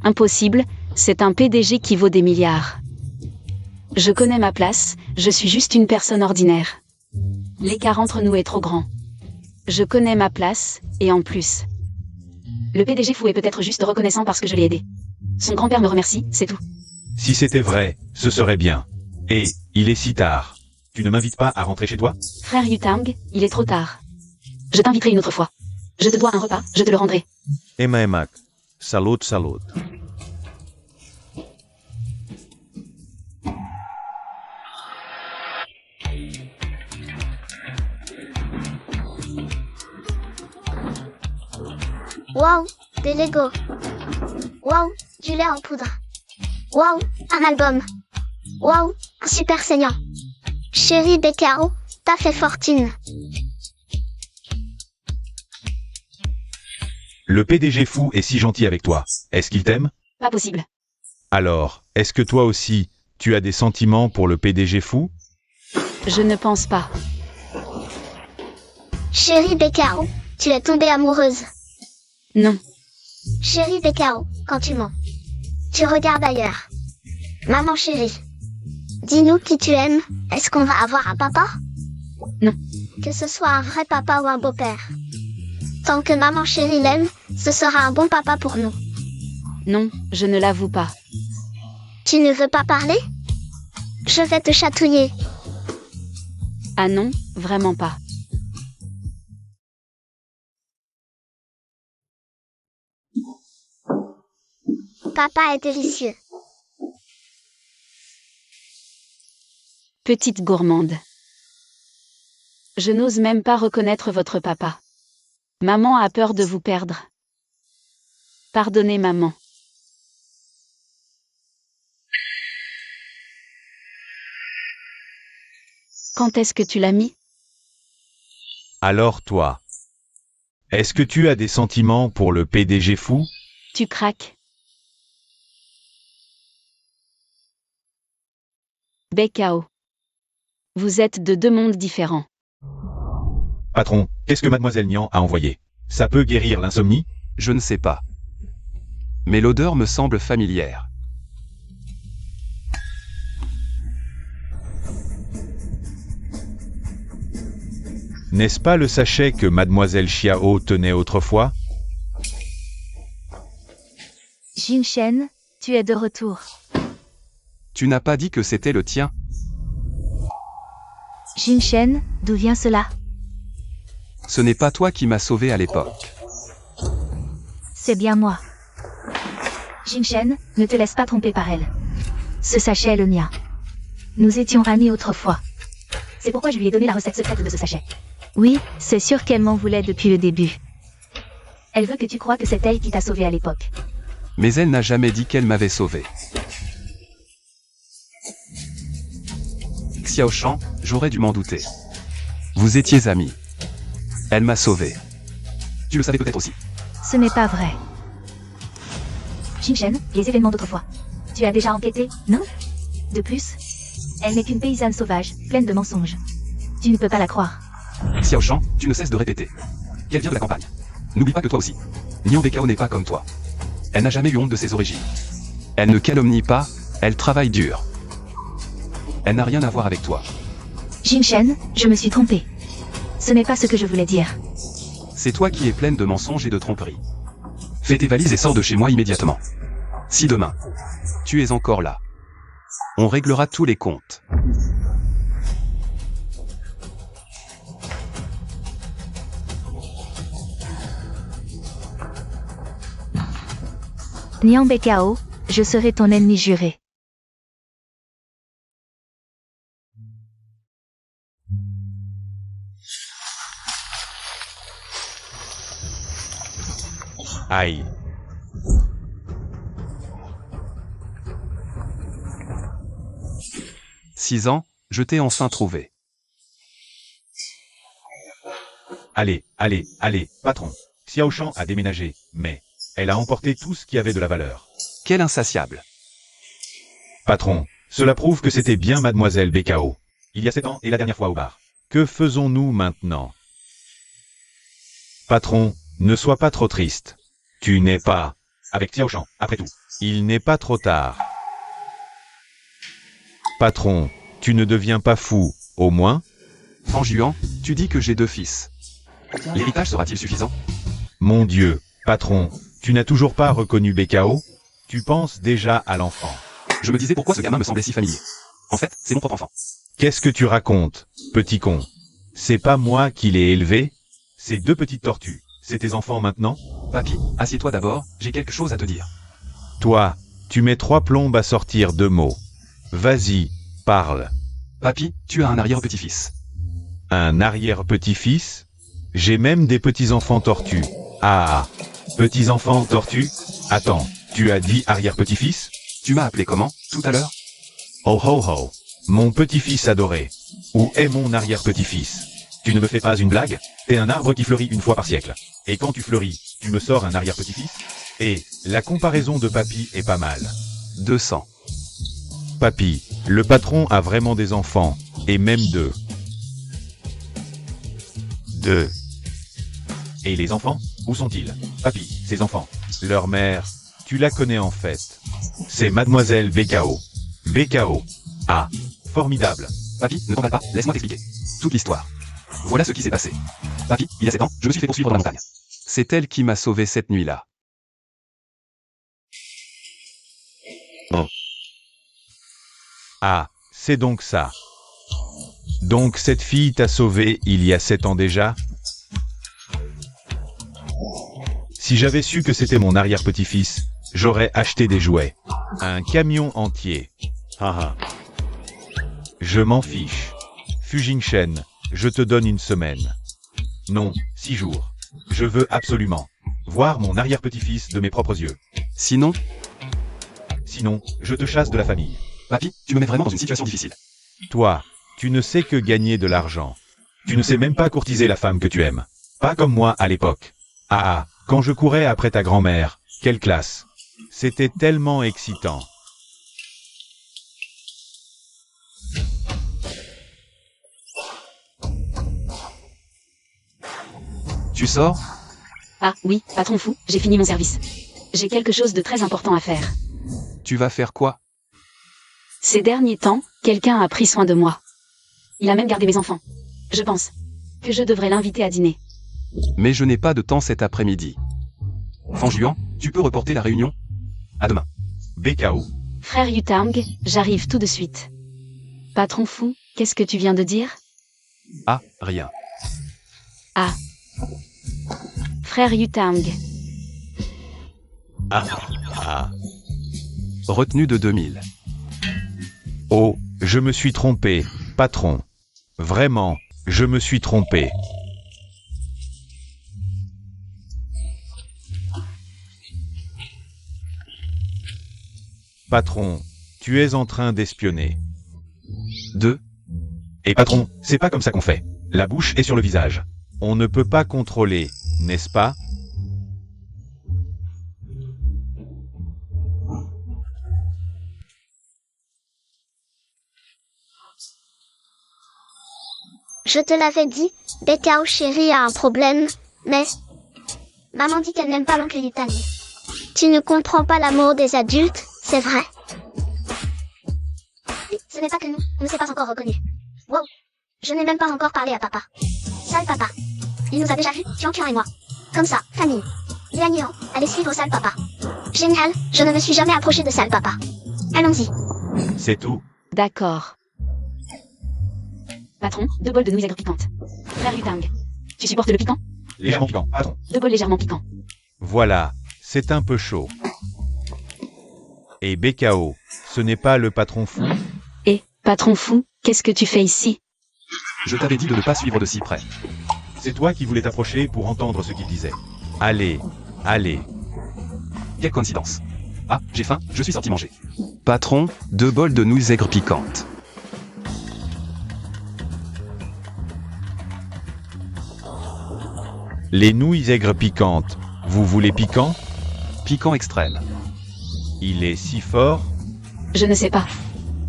S1: Impossible, c'est un PDG qui vaut des milliards. Je connais ma place, je suis juste une personne ordinaire. L'écart entre nous est trop grand. Je connais ma place, et en plus. Le PDG fou est peut-être juste reconnaissant parce que je l'ai aidé. Son grand-père me remercie, c'est tout.
S3: Si c'était vrai, ce serait bien. Et, il est si tard. Tu ne m'invites pas à rentrer chez toi?
S1: Frère Yutang, il est trop tard. Je t'inviterai une autre fois. Je te dois un repas, je te le rendrai.
S3: Emak. Salut, salut.
S5: Waouh, des Lego. Waouh, du lait en poudre. Waouh, un album. Waouh, un super saignant. Chérie Bekao, t'as fait fortune.
S3: Le PDG fou est si gentil avec toi. Est-ce qu'il t'aime?
S1: Pas possible.
S3: Alors, est-ce que toi aussi, tu as des sentiments pour le PDG fou?
S1: Je ne pense pas.
S5: Chérie Bekao, tu es tombée amoureuse.
S1: Non.
S5: Chérie Bekao, quand tu mens, tu regardes ailleurs. Maman chérie, dis-nous qui tu aimes. Est-ce qu'on va avoir un papa?
S1: Non.
S5: Que ce soit un vrai papa ou un beau-père. Tant que maman chérie l'aime, ce sera un bon papa pour nous.
S1: Non, je ne l'avoue pas.
S5: Tu ne veux pas parler? Je vais te chatouiller.
S1: Ah non, vraiment pas.
S5: Papa est délicieux.
S1: Petite gourmande. Je n'ose même pas reconnaître votre papa. Maman a peur de vous perdre. Pardonnez maman. Quand est-ce que tu l'as mis?
S3: Alors toi, est-ce que tu as des sentiments pour le PDG fou?
S1: Tu craques. Bekao. Vous êtes de deux mondes différents.
S3: Patron, qu'est-ce que Mademoiselle Nian a envoyé? Ça peut guérir l'insomnie?
S4: Je ne sais pas. Mais l'odeur me semble familière.
S3: N'est-ce pas le sachet que Mademoiselle Xiao tenait autrefois?
S2: Jinshen, tu es de retour.
S4: Tu n'as pas dit que c'était le tien?
S2: Jinshen, d'où vient cela?
S4: Ce n'est pas toi qui m'as sauvé à l'époque.
S2: C'est bien moi. Jinshen, ne te laisse pas tromper par elle. Ce sachet est le mien. Nous étions amis autrefois. C'est pourquoi je lui ai donné la recette secrète de ce sachet. Oui, c'est sûr qu'elle m'en voulait depuis le début. Elle veut que tu crois que c'est elle qui t'a sauvé à l'époque.
S4: Mais elle n'a jamais dit qu'elle m'avait sauvé. Xiao Shan, j'aurais dû m'en douter. Vous étiez amis. Elle m'a sauvé. Tu le savais peut-être aussi.
S2: Ce n'est pas vrai. Jinshen, les événements d'autrefois. Tu as déjà enquêté, non? De plus, Elle n'est qu'une paysanne sauvage, pleine de mensonges. Tu ne peux pas la croire.
S4: Xiao Shan, tu ne cesses de répéter qu'elle vient de la campagne. N'oublie pas que toi aussi. Nian Bekao n'est pas comme toi. Elle n'a jamais eu honte de ses origines. Elle ne calomnie pas, elle travaille dur. Elle n'a rien à voir avec toi.
S2: Jin Shen, je me suis trompée. Ce n'est pas ce que je voulais dire.
S4: C'est toi qui es pleine de mensonges et de tromperies. Fais tes valises et sors de chez moi immédiatement. Si demain, tu es encore là, on réglera tous les comptes.
S2: Nian Bekao, je serai ton ennemi juré.
S3: Aïe.
S4: « 6 ans, je t'ai enfin trouvé.
S3: Allez, patron. Xiao Shan a déménagé, mais elle a emporté tout ce qui avait de la valeur.
S4: Quel insatiable.
S3: Patron, cela prouve que c'était bien mademoiselle Bekao. Il y a 7 ans et la dernière fois au bar. Que faisons-nous maintenant? Patron, ne sois pas trop triste. Tu n'es pas avec Xiao Shan, après tout. Il n'est pas trop tard. Patron, tu ne deviens pas fou, au moins?
S4: En Juan, tu dis que j'ai 2 fils. L'héritage sera-t-il suffisant?
S3: Mon Dieu, patron, tu n'as toujours pas reconnu Bekao? Tu penses déjà à l'enfant.
S4: Je me disais pourquoi ce gamin me semblait si familier. En fait, c'est mon propre enfant.
S3: Qu'est-ce que tu racontes, petit con? C'est pas moi qui l'ai élevé? Ces 2 petites tortues, c'est tes enfants maintenant?
S4: Papy, assieds-toi d'abord, j'ai quelque chose à te dire.
S3: Toi, tu mets 3 plombes à sortir 2 mots. Vas-y, parle.
S4: Papy, tu as un arrière-petit-fils.
S3: Un arrière-petit-fils? J'ai même des petits-enfants tortues. Ah, petits-enfants tortues? Attends, tu as dit arrière-petit-fils?
S4: Tu m'as appelé comment, tout à l'heure?
S3: Oh ho ho, mon petit-fils adoré. Où est mon arrière-petit-fils? Tu ne me fais pas une blague? T'es un arbre qui fleurit une fois par siècle. Et quand tu fleuris, tu me sors un arrière-petit-fils? Et la comparaison de papy est pas mal.
S4: 200.
S3: Papy, le patron a vraiment des enfants, et même 2. 2. Et les enfants, où sont-ils? Papy, ces enfants. Leur mère, tu la connais en fait. C'est mademoiselle Bekao. Bekao. Ah, formidable.
S4: Papy, ne t'en va pas, laisse-moi t'expliquer. Toute l'histoire. Voilà ce qui s'est passé. Papy, il y a 7 ans, je me suis fait poursuivre dans la montagne. C'est elle qui m'a sauvé cette nuit-là.
S3: Oh. Ah, c'est donc ça. Donc cette fille t'a sauvé il y a 7 ans déjà? Si j'avais su que c'était mon arrière-petit-fils, j'aurais acheté des jouets. Un camion entier. Haha. Je m'en fiche. Fujin Shen, je te donne une semaine. Non, 6 jours. Je veux absolument voir mon arrière-petit-fils de mes propres yeux.
S4: Sinon,
S3: je te chasse de la famille.
S4: papy, tu me mets vraiment dans une situation difficile.
S3: Toi, tu ne sais que gagner de l'argent. Tu ne sais même pas courtiser la femme que tu aimes. Pas comme moi à l'époque. Ah, quand je courais après ta grand-mère, quelle classe. C'était tellement excitant.
S4: Tu sors?
S1: Ah oui, patron fou, j'ai fini mon service. J'ai quelque chose de très important à faire.
S4: Tu vas faire quoi?
S1: Ces derniers temps, quelqu'un a pris soin de moi. Il a même gardé mes enfants. Je pense que je devrais l'inviter à dîner.
S4: Mais je n'ai pas de temps cet après-midi. Fan Juan, tu peux reporter la réunion? À demain.
S3: Bekao.
S1: Frère Yutang, j'arrive tout de suite. Patron fou, qu'est-ce que tu viens de dire?
S4: Ah, rien.
S1: Ah. Frère Yutang.
S3: Ah.
S4: Retenue de 2000.
S3: Oh, je me suis trompé, patron. Vraiment, je me suis trompé. Patron, tu es en train d'espionner.
S4: 2.
S3: Et patron, c'est pas comme ça qu'on fait. La bouche est sur le visage. On ne peut pas contrôler, n'est-ce pas?
S5: Je te l'avais dit, Bekao chérie a un problème, mais... Maman dit qu'elle n'aime pas l'oncle Yutang. Tu ne comprends pas l'amour des adultes, c'est vrai. Ce n'est pas que nous, on ne s'est pas encore reconnus. Wow. Je n'ai même pas encore parlé à papa. Sale papa. Il nous a déjà vus, Tian et moi. Comme ça, famille. Lian Yan, allez suivre sale papa. Génial, je ne me suis jamais approché de sale papa. Allons-y.
S3: C'est tout.
S1: D'accord. Patron, 2 bols de nouilles aigres piquantes. Frère Yutang. Tu supportes le piquant?
S3: Légèrement piquant, patron.
S1: 2 bols légèrement piquants.
S3: Voilà, c'est un peu chaud. Et Bekao, ce n'est pas le patron fou.
S1: Et, patron fou, qu'est-ce que tu fais ici?
S4: Je t'avais dit de ne pas suivre de si près.
S3: C'est toi qui voulais t'approcher pour entendre ce qu'il disait. Allez, allez.
S4: Quelle coïncidence. Ah, j'ai faim, je suis sorti manger. Patron, 2 bols de nouilles aigres piquantes.
S3: Les nouilles aigres piquantes, vous voulez piquant?
S4: Piquant extrême.
S3: Il est si fort.
S1: Je ne sais pas.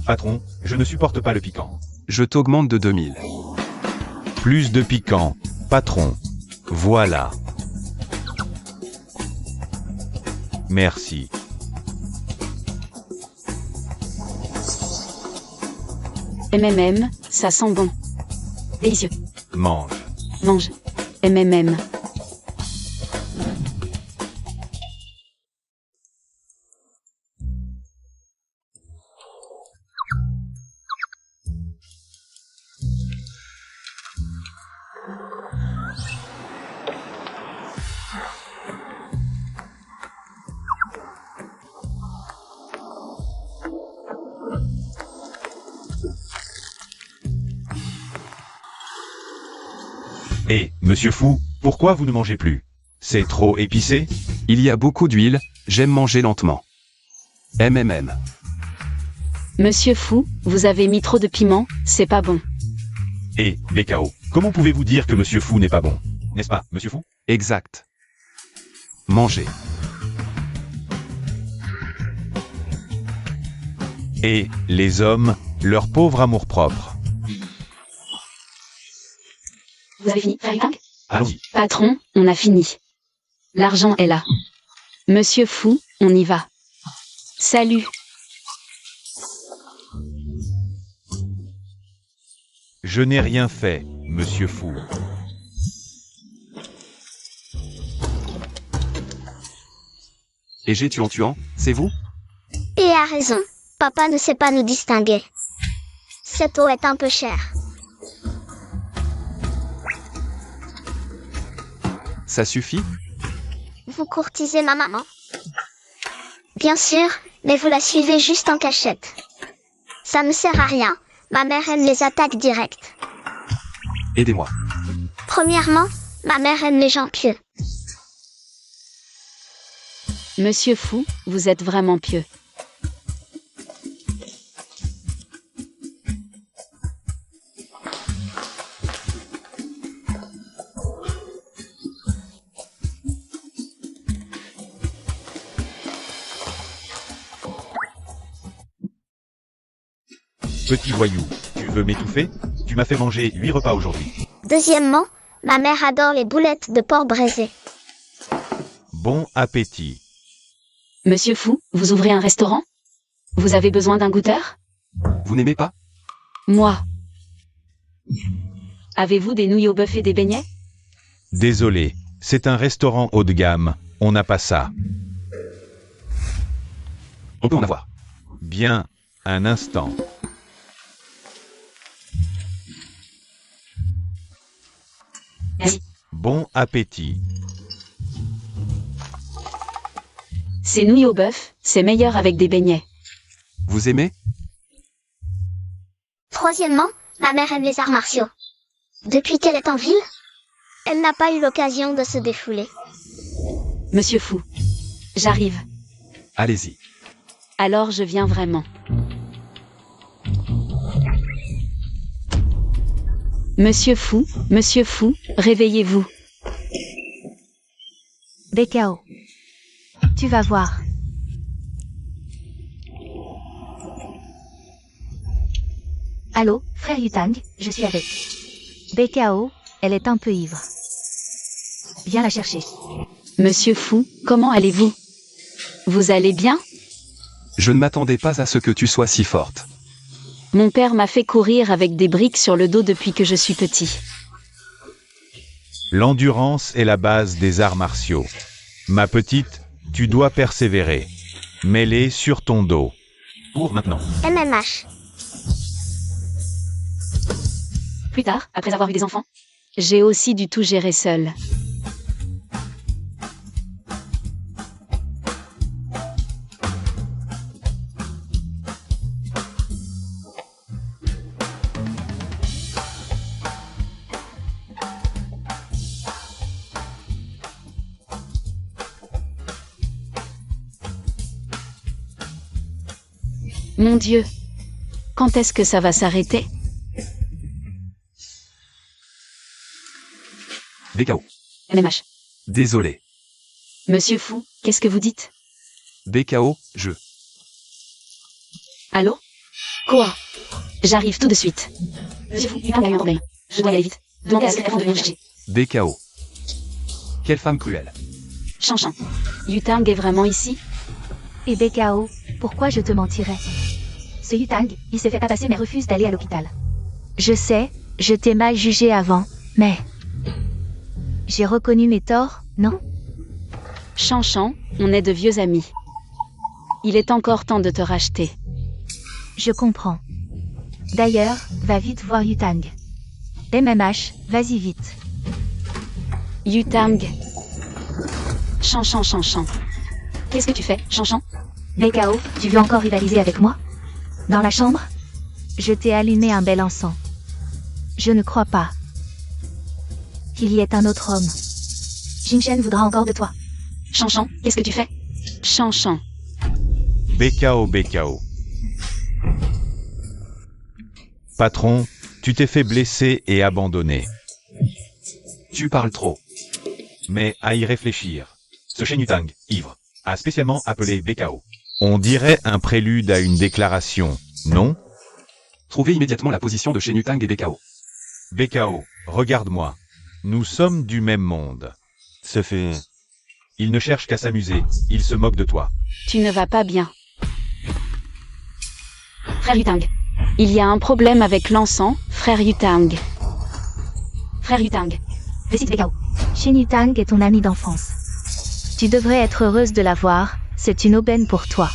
S3: Patron, je ne supporte pas le piquant.
S4: Je t'augmente de 2000.
S3: Plus de piquant, patron. Voilà. Merci.
S1: MMM, ça sent bon. Délicieux.
S3: Mange.
S1: Mange. MMM.
S3: Et, monsieur Fou, pourquoi vous ne mangez plus? C'est trop épicé?
S4: Il y a beaucoup d'huile, j'aime manger lentement. MMM.
S1: Monsieur Fou, vous avez mis trop de piment, c'est pas bon.
S3: Et, Bekao, comment pouvez-vous dire que monsieur Fou n'est pas bon? N'est-ce pas, monsieur Fou?
S4: Exact. Manger.
S3: Et, les hommes, leur pauvre amour-propre.
S1: Vous avez fini, frère Yutang?
S3: Allons-y.
S1: Patron, on a fini. L'argent est là. Monsieur Fou, on y va. Salut.
S3: Je n'ai rien fait, monsieur Fou.
S4: Et j'ai tuant, c'est vous?
S5: Et a raison. Papa ne sait pas nous distinguer. Cette eau est un peu chère.
S4: Ça suffit?
S5: Vous courtisez ma maman? Bien sûr, mais vous la suivez juste en cachette. Ça ne sert à rien. Ma mère aime les attaques directes.
S4: Aidez-moi.
S5: Premièrement, ma mère aime les gens pieux.
S1: Monsieur Fou, vous êtes vraiment pieux.
S3: Petit voyou, tu veux m'étouffer? Tu m'as fait manger 8 repas aujourd'hui.
S5: Deuxièmement, ma mère adore les boulettes de porc braisé.
S3: Bon appétit.
S1: Monsieur Fou, vous ouvrez un restaurant? Vous avez besoin d'un goûteur?
S4: Vous n'aimez pas?
S1: Moi. Avez-vous des nouilles au bœuf et des beignets?
S3: Désolé, c'est un restaurant haut de gamme, on n'a pas ça.
S4: On peut en avoir.
S3: Bien, un instant.
S1: Merci.
S3: Bon appétit.
S1: Ces nouilles au bœuf, c'est meilleur avec des beignets.
S4: Vous aimez?
S5: Troisièmement, ma mère aime les arts martiaux. Depuis qu'elle est en ville, elle n'a pas eu l'occasion de se défouler.
S1: Monsieur Fou. J'arrive.
S4: Allez-y.
S1: Alors je viens vraiment. Monsieur Fou, réveillez-vous.
S2: Bekao. Tu vas voir. Allô, frère Yutang, je suis avec. BKO, elle est un peu ivre. Viens la chercher.
S1: Monsieur Fou, comment allez-vous? Vous allez bien?
S4: Je ne m'attendais pas à ce que tu sois si forte.
S1: Mon père m'a fait courir avec des briques sur le dos depuis que je suis petit.
S3: L'endurance est la base des arts martiaux. Ma petite, tu dois persévérer. Mets-les sur ton dos.
S4: Pour maintenant.
S5: MMH.
S1: Plus tard, après avoir eu des enfants, j'ai aussi dû tout gérer seul. Mon Dieu, quand est-ce que ça va s'arrêter?
S4: BKO.
S1: MMH.
S4: Désolé.
S1: Monsieur Fou, qu'est-ce que vous dites?
S4: BKO,
S1: Allô? Quoi? J'arrive tout de suite. Monsieur Fou, il a eu un problème. Je dois y aller vite. Demandez à la secrétaire de venir me chercher.
S4: BKO. Quelle femme cruelle.
S1: Chanchan. Yutang est vraiment ici?
S2: Et BKO, pourquoi je te mentirais? Ce Yutang, il s'est fait tabasser mais refuse d'aller à l'hôpital. Je sais, je t'ai mal jugé avant, mais... J'ai reconnu mes torts, non?
S1: Chanchan, on est de vieux amis. Il est encore temps de te racheter.
S2: Je comprends. D'ailleurs, va vite voir Yutang. MMH, vas-y vite.
S1: Yutang. Chanchan. Qu'est-ce que tu fais, Chanchan?
S2: BKO, tu veux encore rivaliser avec moi? Dans la chambre? Je t'ai allumé un bel encens. Je ne crois pas qu'il y ait un autre homme. Jingshen voudra encore de toi.
S1: Chanchan, qu'est-ce que tu fais? Chanchan.
S3: BKO. Patron, tu t'es fait blesser et abandonner.
S4: Tu parles trop.
S3: Mais à y réfléchir. Ce Shen Yutang, ivre, a spécialement appelé BKO. On dirait un prélude à une déclaration, non?
S4: Trouvez immédiatement la position de Shen Yutang et BKO.
S3: BKO, regarde-moi. Nous sommes du même monde. Ce fait... Il ne cherche qu'à s'amuser, il se moque de toi.
S1: Tu ne vas pas bien. Frère Yutang. Il y a un problème avec l'encens, frère Yutang. Frère Yutang.
S2: Récite BKO. Shen Yutang est ton ami d'enfance. Tu devrais être heureuse de la voir, c'est une aubaine pour toi.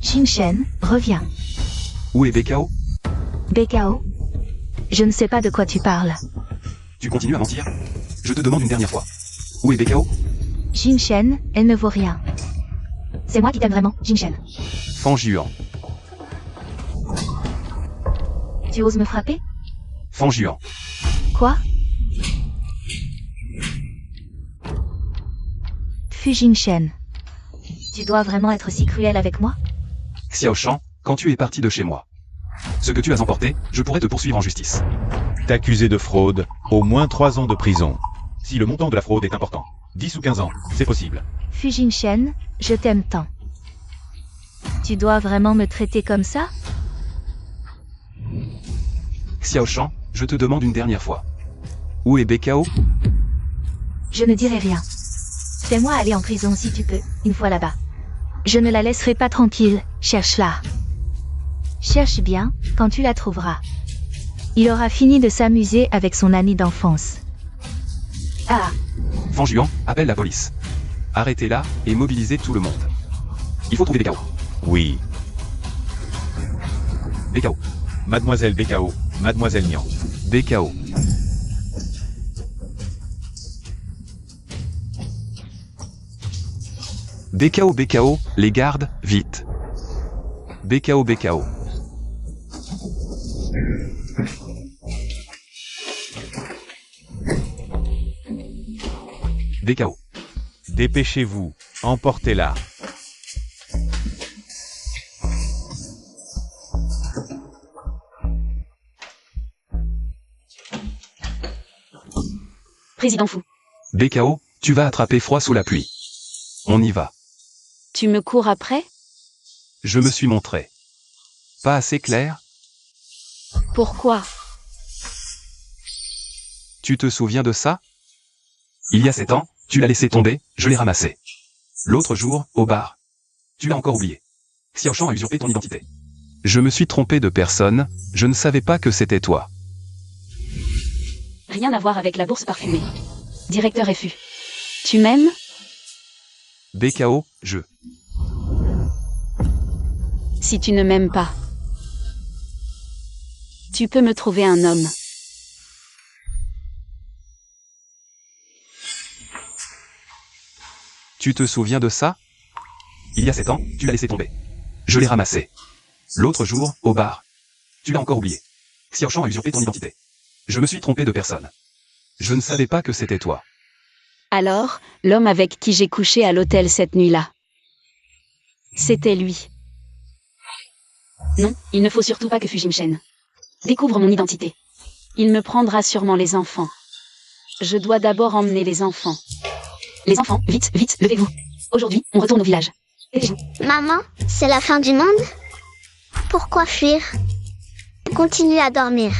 S2: Jingshen, reviens.
S4: Où est BKO?
S2: BKO? Je ne sais pas de quoi tu parles.
S4: Tu continues à mentir? Je te demande une dernière fois. Où est BKO?
S2: Jingshen, elle ne vaut rien. C'est moi qui t'aime vraiment, Jingshen.
S4: Fanjuan.
S2: Tu oses me frapper?
S4: Fanjuan.
S2: Quoi? Jingshen. Tu dois vraiment être si cruel avec moi?
S4: Xiao Shan, quand tu es parti de chez moi. Ce que tu as emporté, je pourrais te poursuivre en justice.
S3: T'accuser de fraude, au moins 3 ans de prison. Si le montant de la fraude est important, 10 ou 15 ans, c'est possible.
S2: Jingshen, je t'aime tant. Tu dois vraiment me traiter comme ça?
S4: Xiao Shan, je te demande une dernière fois. Où est BKO?
S2: Je ne dirai rien. Fais-moi aller en prison si tu peux, une fois là-bas. Je ne la laisserai pas tranquille, cherche-la. Cherche bien, quand tu la trouveras. Il aura fini de s'amuser avec son ami d'enfance. Ah,
S4: Fanjuan, appelle la police. Arrêtez-la et mobilisez tout le monde. Il faut trouver BKO.
S3: Oui.
S4: BKO.
S3: Mademoiselle BKO, Mademoiselle Nian.
S4: BKO. BKO, les gardes, vite. BKO. BKO.
S3: Dépêchez-vous, emportez-la.
S1: Président Fou.
S4: BKO, tu vas attraper froid sous la pluie. On y va.
S1: Tu me cours après?
S4: Je me suis montré. Pas assez clair?
S1: Pourquoi?
S4: Tu te souviens de ça? Il y a 7 ans, tu l'as laissé tomber, je l'ai ramassé. L'autre jour, au bar. Tu l'as encore oublié. Xiaoshan a usurpé ton identité. Je me suis trompé de personne, je ne savais pas que c'était toi.
S1: Rien à voir avec la bourse parfumée. Directeur FU. Tu m'aimes?
S4: BKO, je.
S1: Si tu ne m'aimes pas, tu peux me trouver un homme.
S4: Tu te souviens de ça? Il y a 7 ans, tu l'as laissé tomber. Je l'ai ramassé. L'autre jour, au bar. Tu l'as encore oublié. Xiaoshan a usurpé ton identité. Je me suis trompé de personne. Je ne savais pas que c'était toi.
S1: Alors, l'homme avec qui j'ai couché à l'hôtel cette nuit-là. C'était lui. Non, il ne faut surtout pas que Fujimshen découvre mon identité. Il me prendra sûrement les enfants. Je dois d'abord emmener les enfants. Les enfants, vite, vite, levez-vous. Aujourd'hui, on retourne au village. Levez-vous.
S5: Maman, c'est la fin du monde? Pourquoi fuir? Continue à dormir.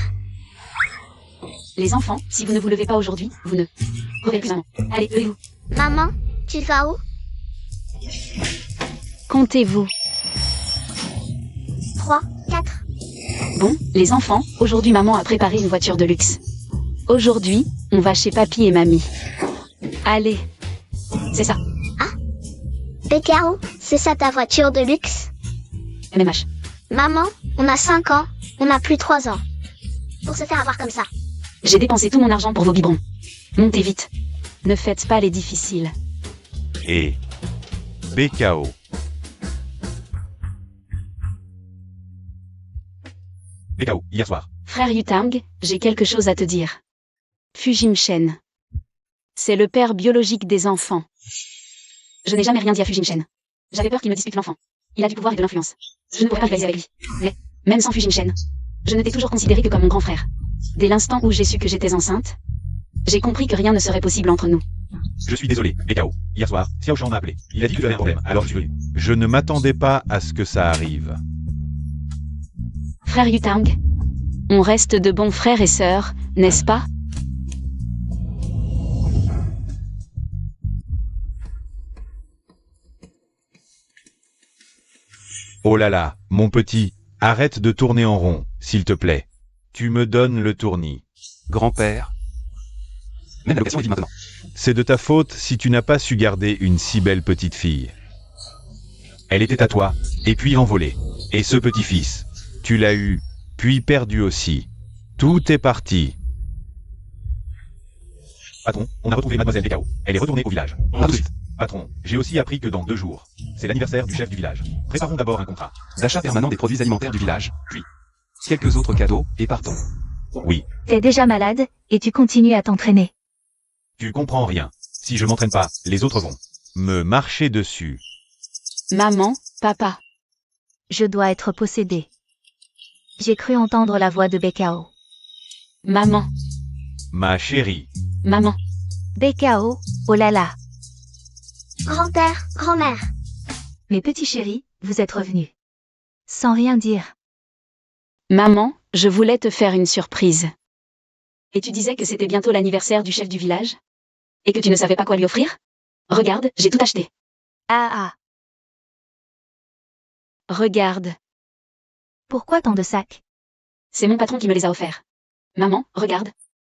S1: Les enfants, si vous ne vous levez pas aujourd'hui, vous ne reverrez plus maman. Allez, levez-vous.
S5: Maman, tu vas où?
S1: Comptez-vous.
S5: 3, 4.
S1: Bon, les enfants, aujourd'hui maman a préparé une voiture de luxe. Aujourd'hui, on va chez papy et mamie. Allez. C'est ça.
S5: BKO, c'est ça ta voiture de luxe?
S1: MMH.
S5: Maman, on a 5 ans, on n'a plus 3 ans. Pour se faire avoir comme ça.
S1: J'ai dépensé tout mon argent pour vos biberons. Montez vite. Ne faites pas les difficiles.
S3: Et BKO. BKO, hier soir.
S1: Frère Yutang, j'ai quelque chose à te dire. Fujimshen. C'est le père biologique des enfants. Je n'ai jamais rien dit à Fujimshen. J'avais peur qu'il me dispute l'enfant. Il a du pouvoir et de l'influence. Je ne pourrais pas rivaliser avec lui. Mais, même sans Fujimshen, je ne t'ai toujours considéré que comme mon grand frère. Dès l'instant où j'ai su que j'étais enceinte, j'ai compris que rien ne serait possible entre nous.
S3: Je suis désolé, BKO. Hier soir, Xiaoshan m'a appelé. Il a dit que tu avais un problème, alors je suis venu. Je ne m'attendais pas à ce que ça arrive.
S1: Frère Yutang, on reste de bons frères et sœurs, n'est-ce pas?
S3: Oh là là, mon petit, arrête de tourner en rond, s'il te plaît. Tu me donnes le tournis.
S4: Grand-père. Même la location est vide maintenant.
S3: C'est de ta faute si tu n'as pas su garder une si belle petite fille. Elle était à toi, et puis envolée. Et ce petit-fils, tu l'as eu, puis perdu aussi. Tout est parti. Patron, on a retrouvé mademoiselle BKO. Elle est retournée au village.
S4: À tout de suite.
S3: Patron, j'ai aussi appris que dans 2 jours, c'est l'anniversaire du chef du village. Préparons d'abord un contrat.
S4: D'achat permanent des produits alimentaires du village, puis quelques autres cadeaux, et partons.
S3: Oui,
S2: T'es déjà malade, et tu continues à t'entraîner.
S3: tu comprends rien. Si je m'entraîne pas, les autres vont me marcher dessus.
S1: Maman, papa.
S2: Je dois être possédée. J'ai cru entendre la voix de BKO.
S1: Maman,
S3: Ma chérie,
S1: maman.
S2: BKO, oh là là.
S5: Grand-père, grand-mère.
S2: Mes petits chéris, vous êtes revenus. Sans rien dire.
S1: Maman, je voulais te faire une surprise. Et tu disais que c'était bientôt l'anniversaire du chef du village? Et que tu ne savais pas quoi lui offrir? Regarde, j'ai tout acheté.
S2: Ah.
S1: Regarde,
S2: Pourquoi tant de sacs?
S1: c'est mon patron qui me les a offerts. Maman, regarde.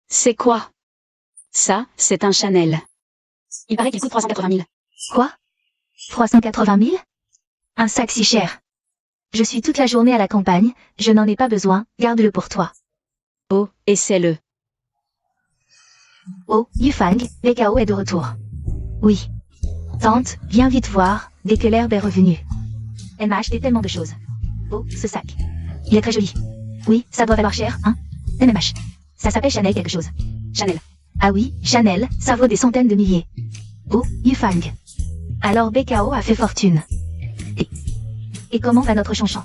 S1: C'est quoi? Ça, c'est un Chanel. Il paraît qu'il coûte 380 000.
S2: Quoi? 380 000? Un sac si cher. Je suis toute la journée à la campagne, je n'en ai pas besoin, garde-le pour toi.
S1: Oh, essaie-le.
S2: Oh, Yufang, BKO est de retour. Oui. Tante, viens vite voir, dès que l'herbe est revenue. Elle m'a acheté tellement de choses. Oh, ce sac. Il est très joli. Oui, ça doit valoir cher, hein? MMH. Ça s'appelle Chanel quelque chose.
S1: Chanel.
S2: Ah oui, Chanel, ça vaut des centaines de milliers. Oh, Yufang. Alors BKO a fait fortune. Et comment va notre chanchant?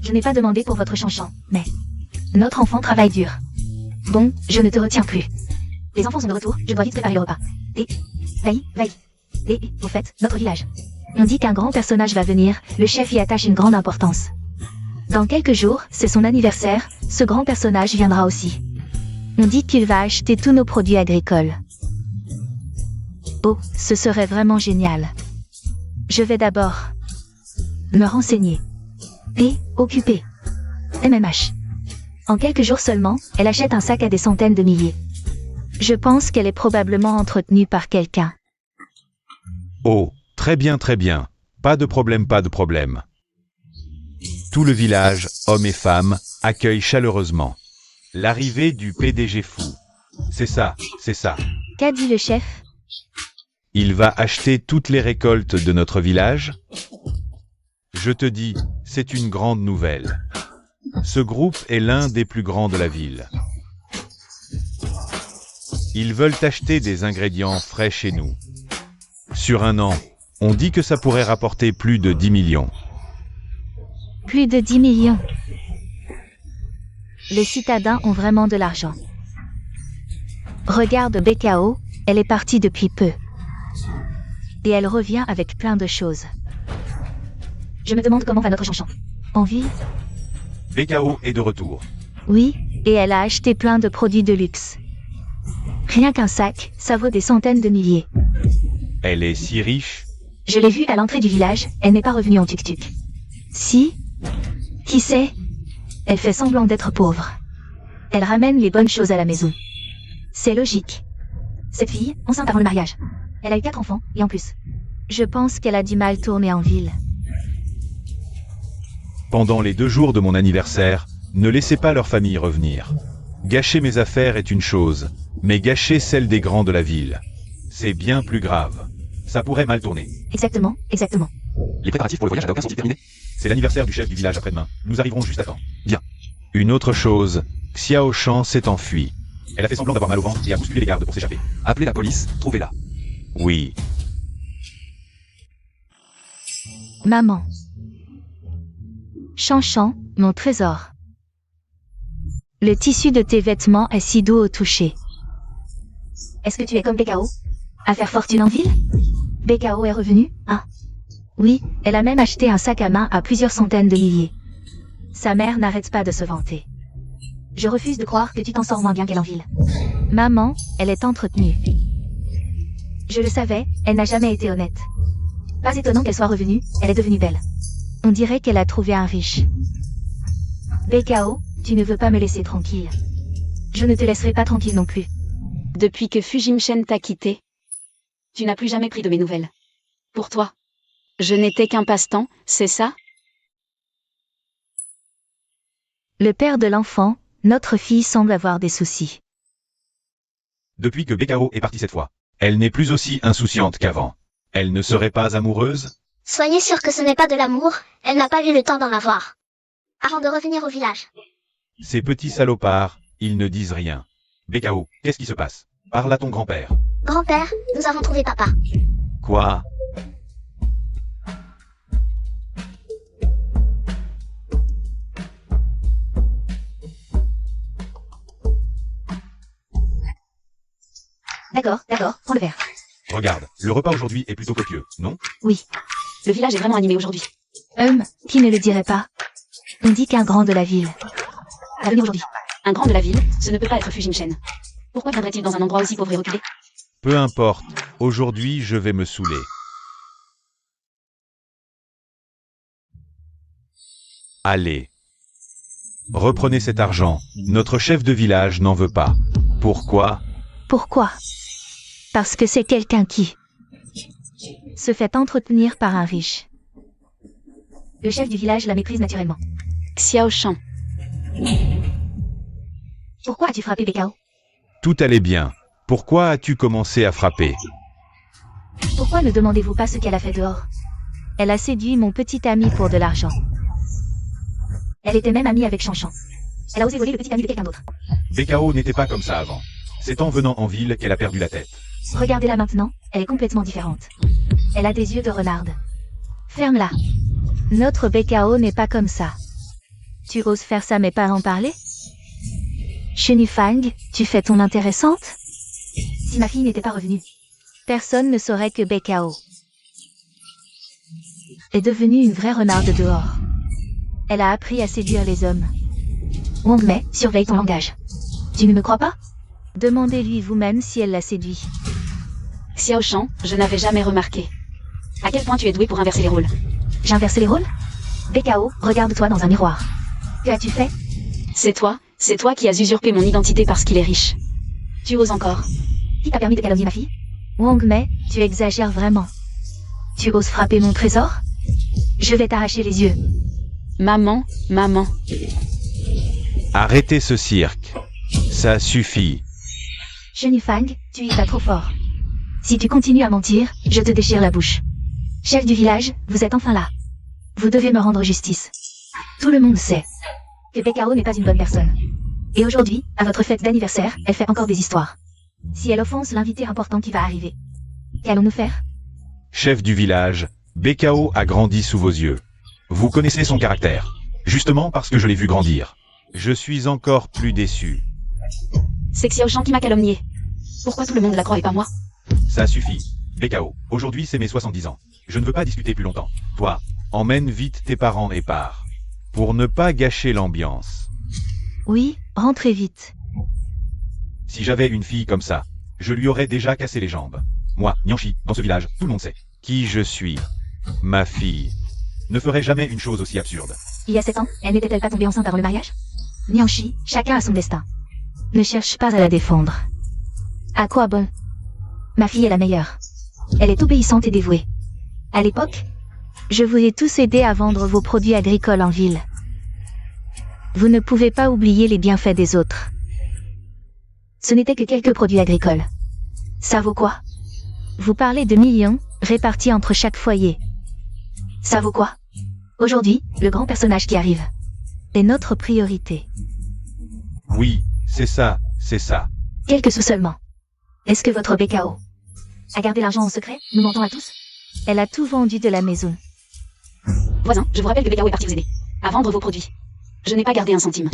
S2: Je n'ai pas demandé pour votre chanchant, mais... Notre enfant travaille dur. Bon, je ne te retiens plus. Les enfants sont de retour, je dois vite préparer le repas. Et... Vaï. Et, au fait, notre village. On dit qu'un grand personnage va venir, le chef y attache une grande importance. Dans quelques jours, c'est son anniversaire, ce grand personnage viendra aussi. On dit qu'il va acheter tous nos produits agricoles. Oh, ce serait vraiment génial. Je vais d'abord me renseigner. Et occuper. MMH. En quelques jours seulement, elle achète un sac à des centaines de milliers. Je pense qu'elle est probablement entretenue par quelqu'un.
S3: Oh, très bien, très bien. Pas de problème, pas de problème. Tout le village, hommes et femmes, accueille chaleureusement l'arrivée du PDG fou. C'est ça, c'est ça.
S2: Qu'a dit le chef?
S3: Il va acheter toutes les récoltes de notre village? Je te dis, c'est une grande nouvelle. Ce groupe est l'un des plus grands de la ville. Ils veulent acheter des ingrédients frais chez nous. Sur un an, on dit que ça pourrait rapporter plus de 10 millions.
S2: Plus de 10 millions. Les citadins ont vraiment de l'argent. Regarde BKO, elle est partie depuis peu. Et elle revient avec plein de choses. Je me demande comment va notre chanchon. En ville?
S3: BKO est de retour.
S2: Oui, et elle a acheté plein de produits de luxe. Rien qu'un sac, ça vaut des centaines de milliers.
S3: Elle est si riche.
S2: Je l'ai vue à l'entrée du village, elle n'est pas revenue en tuk-tuk. Si? Qui sait? Elle fait semblant d'être pauvre. Elle ramène les bonnes choses à la maison. C'est logique. Cette fille, enceinte avant le mariage. Elle a eu 4 enfants, et en plus. Je pense qu'elle a du mal tourner en ville.
S3: Pendant les 2 jours de mon anniversaire, ne laissez pas leur famille revenir. Gâcher mes affaires est une chose, mais gâcher celle des grands de la ville, c'est bien plus grave. Ça pourrait mal tourner.
S2: Exactement, exactement.
S4: Les préparatifs pour le voyage à Daoka sont-ils terminés?
S3: C'est l'anniversaire du chef du village après-demain. Nous arriverons juste à temps.
S4: Bien.
S3: Une autre chose, Xiao Shan s'est enfuie. Elle a fait semblant d'avoir mal au ventre et a bousculé les gardes pour s'échapper.
S4: Appelez la police, trouvez-la.
S3: Oui.
S2: Maman. Chanchan, mon trésor. Le tissu de tes vêtements est si doux au toucher. Est-ce que tu es comme BKO? À faire fortune en ville? BKO est revenue? Ah. Oui, elle a même acheté un sac à main à plusieurs centaines de milliers. Sa mère n'arrête pas de se vanter. Je refuse de croire que tu t'en sors moins bien qu'elle en ville. Maman, elle est entretenue. Je le savais, elle n'a jamais été honnête. Pas étonnant qu'elle soit revenue, elle est devenue belle. On dirait qu'elle a trouvé un riche. BKO, tu ne veux pas me laisser tranquille. Je ne te laisserai pas tranquille non plus.
S1: Depuis que Fujimchen t'a quitté, tu n'as plus jamais pris de mes nouvelles. Pour toi, je n'étais qu'un passe-temps, c'est ça?
S2: Le père de l'enfant, notre fille semble avoir des soucis.
S3: Depuis que BKO est partie cette fois, elle n'est plus aussi insouciante qu'avant. Elle ne serait pas amoureuse?
S5: Soyez sûr que ce n'est pas de l'amour, elle n'a pas eu le temps d'en avoir. Avant de revenir au village.
S3: Ces petits salopards, ils ne disent rien. BKO, qu'est-ce qui se passe? Parle à ton grand-père.
S5: Grand-père, nous avons trouvé papa.
S3: Quoi?
S2: D'accord, prends le verre.
S3: Regarde, le repas aujourd'hui est plutôt copieux, non?
S2: Oui.
S1: Le village est vraiment animé aujourd'hui.
S2: Qui ne le dirait pas? On dit qu'un grand de la ville.
S1: À venir aujourd'hui. Un grand de la ville, ce ne peut pas être Fujimchen. Pourquoi viendrait-il dans un endroit aussi pauvre et reculé?
S3: Peu importe, aujourd'hui je vais me saouler. Allez. Reprenez cet argent, notre chef de village n'en veut pas. Pourquoi?
S2: Pourquoi? Parce que c'est quelqu'un qui se fait entretenir par un riche. Le chef du village la méprise naturellement.
S1: Xiao Shan.
S2: Pourquoi as-tu frappé BKO?
S3: Tout allait bien. Pourquoi as-tu commencé à frapper?
S2: Pourquoi ne demandez-vous pas ce qu'elle a fait dehors? Elle a séduit mon petit ami pour de l'argent. Elle était même amie avec Chanchan. Elle a osé voler le petit ami de quelqu'un d'autre.
S3: BKO n'était pas comme ça avant. C'est en venant en ville qu'elle a perdu la tête.
S2: Regardez-la maintenant, elle est complètement différente. Elle a des yeux de renarde. Ferme-la. Notre BKO n'est pas comme ça. Tu oses faire ça mais pas en parler? Shenifang, tu fais ton intéressante? Si ma fille n'était pas revenue, personne ne saurait que BKO est devenue une vraie renarde dehors. Elle a appris à séduire les hommes. Wang Mei, surveille ton langage. Tu ne me crois pas? Demandez-lui vous-même si elle l'a séduit.
S1: Xiao Shan, je n'avais jamais remarqué. À quel point tu es doué pour inverser les rôles.
S2: J'ai inversé les rôles? BKO, regarde-toi dans un miroir. Que as-tu fait?
S1: C'est toi qui as usurpé mon identité parce qu'il est riche. Tu oses encore.
S2: Qui t'a permis de calomnier ma fille? Wang Mei, tu exagères vraiment. Tu oses frapper mon trésor? Je vais t'arracher les yeux.
S1: Maman.
S3: Arrêtez ce cirque. Ça suffit.
S2: Fang, tu y vas trop fort. Si tu continues à mentir, je te déchire la bouche. Chef du village, vous êtes enfin là. Vous devez me rendre justice. Tout le monde sait que BKO n'est pas une bonne personne. Et aujourd'hui, à votre fête d'anniversaire, elle fait encore des histoires. Si elle offense l'invité important qui va arriver, qu'allons-nous faire?
S3: Chef du village, BKO a grandi sous vos yeux. Vous connaissez son caractère. Justement parce que je l'ai vu grandir. Je suis encore plus déçu.
S1: C'est Xiao Shan qui m'a calomnié. Pourquoi tout le monde la croit et pas moi?
S3: Ça suffit. BKO, aujourd'hui c'est mes 70 ans. Je ne veux pas discuter plus longtemps. Toi, emmène vite tes parents et pars. Pour ne pas gâcher l'ambiance.
S2: Oui, rentrez vite.
S3: Si j'avais une fille comme ça, je lui aurais déjà cassé les jambes. Moi, Nianchi, dans ce village, tout le monde sait qui je suis. Ma fille ne ferait jamais une chose aussi absurde.
S2: Il y a 7 ans, elle n'était-elle pas tombée enceinte avant le mariage? Nianchi, chacun a son destin. Ne cherche pas à la défendre. À quoi bon? Ma fille est la meilleure. Elle est obéissante et dévouée. À l'époque, je vous ai tous aidé à vendre vos produits agricoles en ville. Vous ne pouvez pas oublier les bienfaits des autres. Ce n'était que quelques produits agricoles. Ça vaut quoi? Vous parlez de millions, répartis entre chaque foyer. Ça vaut quoi? Aujourd'hui, le grand personnage qui arrive est notre priorité.
S3: Oui, c'est ça, c'est ça.
S2: Quelques sous seulement. Est-ce que votre BKO a gardé l'argent en secret, nous mentons à tous? Elle a tout vendu de la maison.
S1: Voisin, je vous rappelle que BKO est parti vous aider. À vendre vos produits. Je n'ai pas gardé un centime.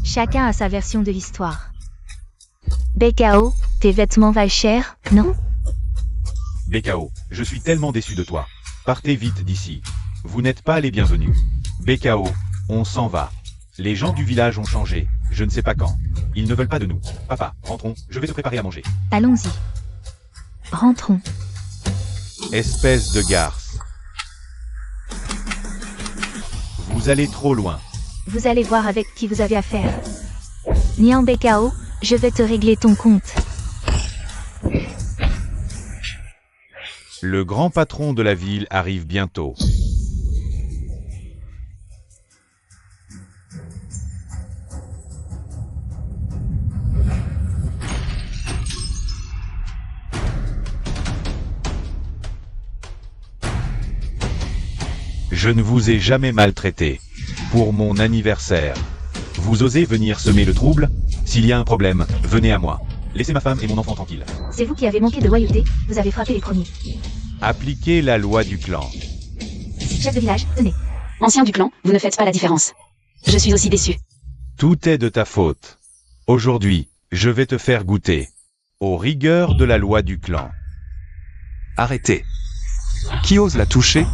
S2: Chacun a sa version de l'histoire. BKO, tes vêtements valent cher, non?
S3: BKO, je suis tellement déçu de toi. Partez vite d'ici. Vous n'êtes pas les bienvenus. BKO, on s'en va. Les gens du village ont changé. Je ne sais pas quand. Ils ne veulent pas de nous. Papa, rentrons, je vais te préparer à manger.
S2: Allons-y. Rentrons.
S3: Espèce de garce. Vous allez trop loin.
S2: Vous allez voir avec qui vous avez affaire. Nian BKO, je vais te régler ton compte.
S3: Le grand patron de la ville arrive bientôt. Je ne vous ai jamais maltraité. Pour mon anniversaire. Vous osez venir semer le trouble? S'il y a un problème, venez à moi. Laissez ma femme et mon enfant tranquilles.
S2: C'est vous qui avez manqué de loyauté, vous avez frappé les premiers.
S3: Appliquez la loi du clan.
S2: Chef de village, tenez.
S1: Ancien du clan, vous ne faites pas la différence. Je suis aussi déçu.
S3: Tout est de ta faute. Aujourd'hui, je vais te faire goûter aux rigueurs de la loi du clan.
S4: Arrêtez. Qui ose la toucher?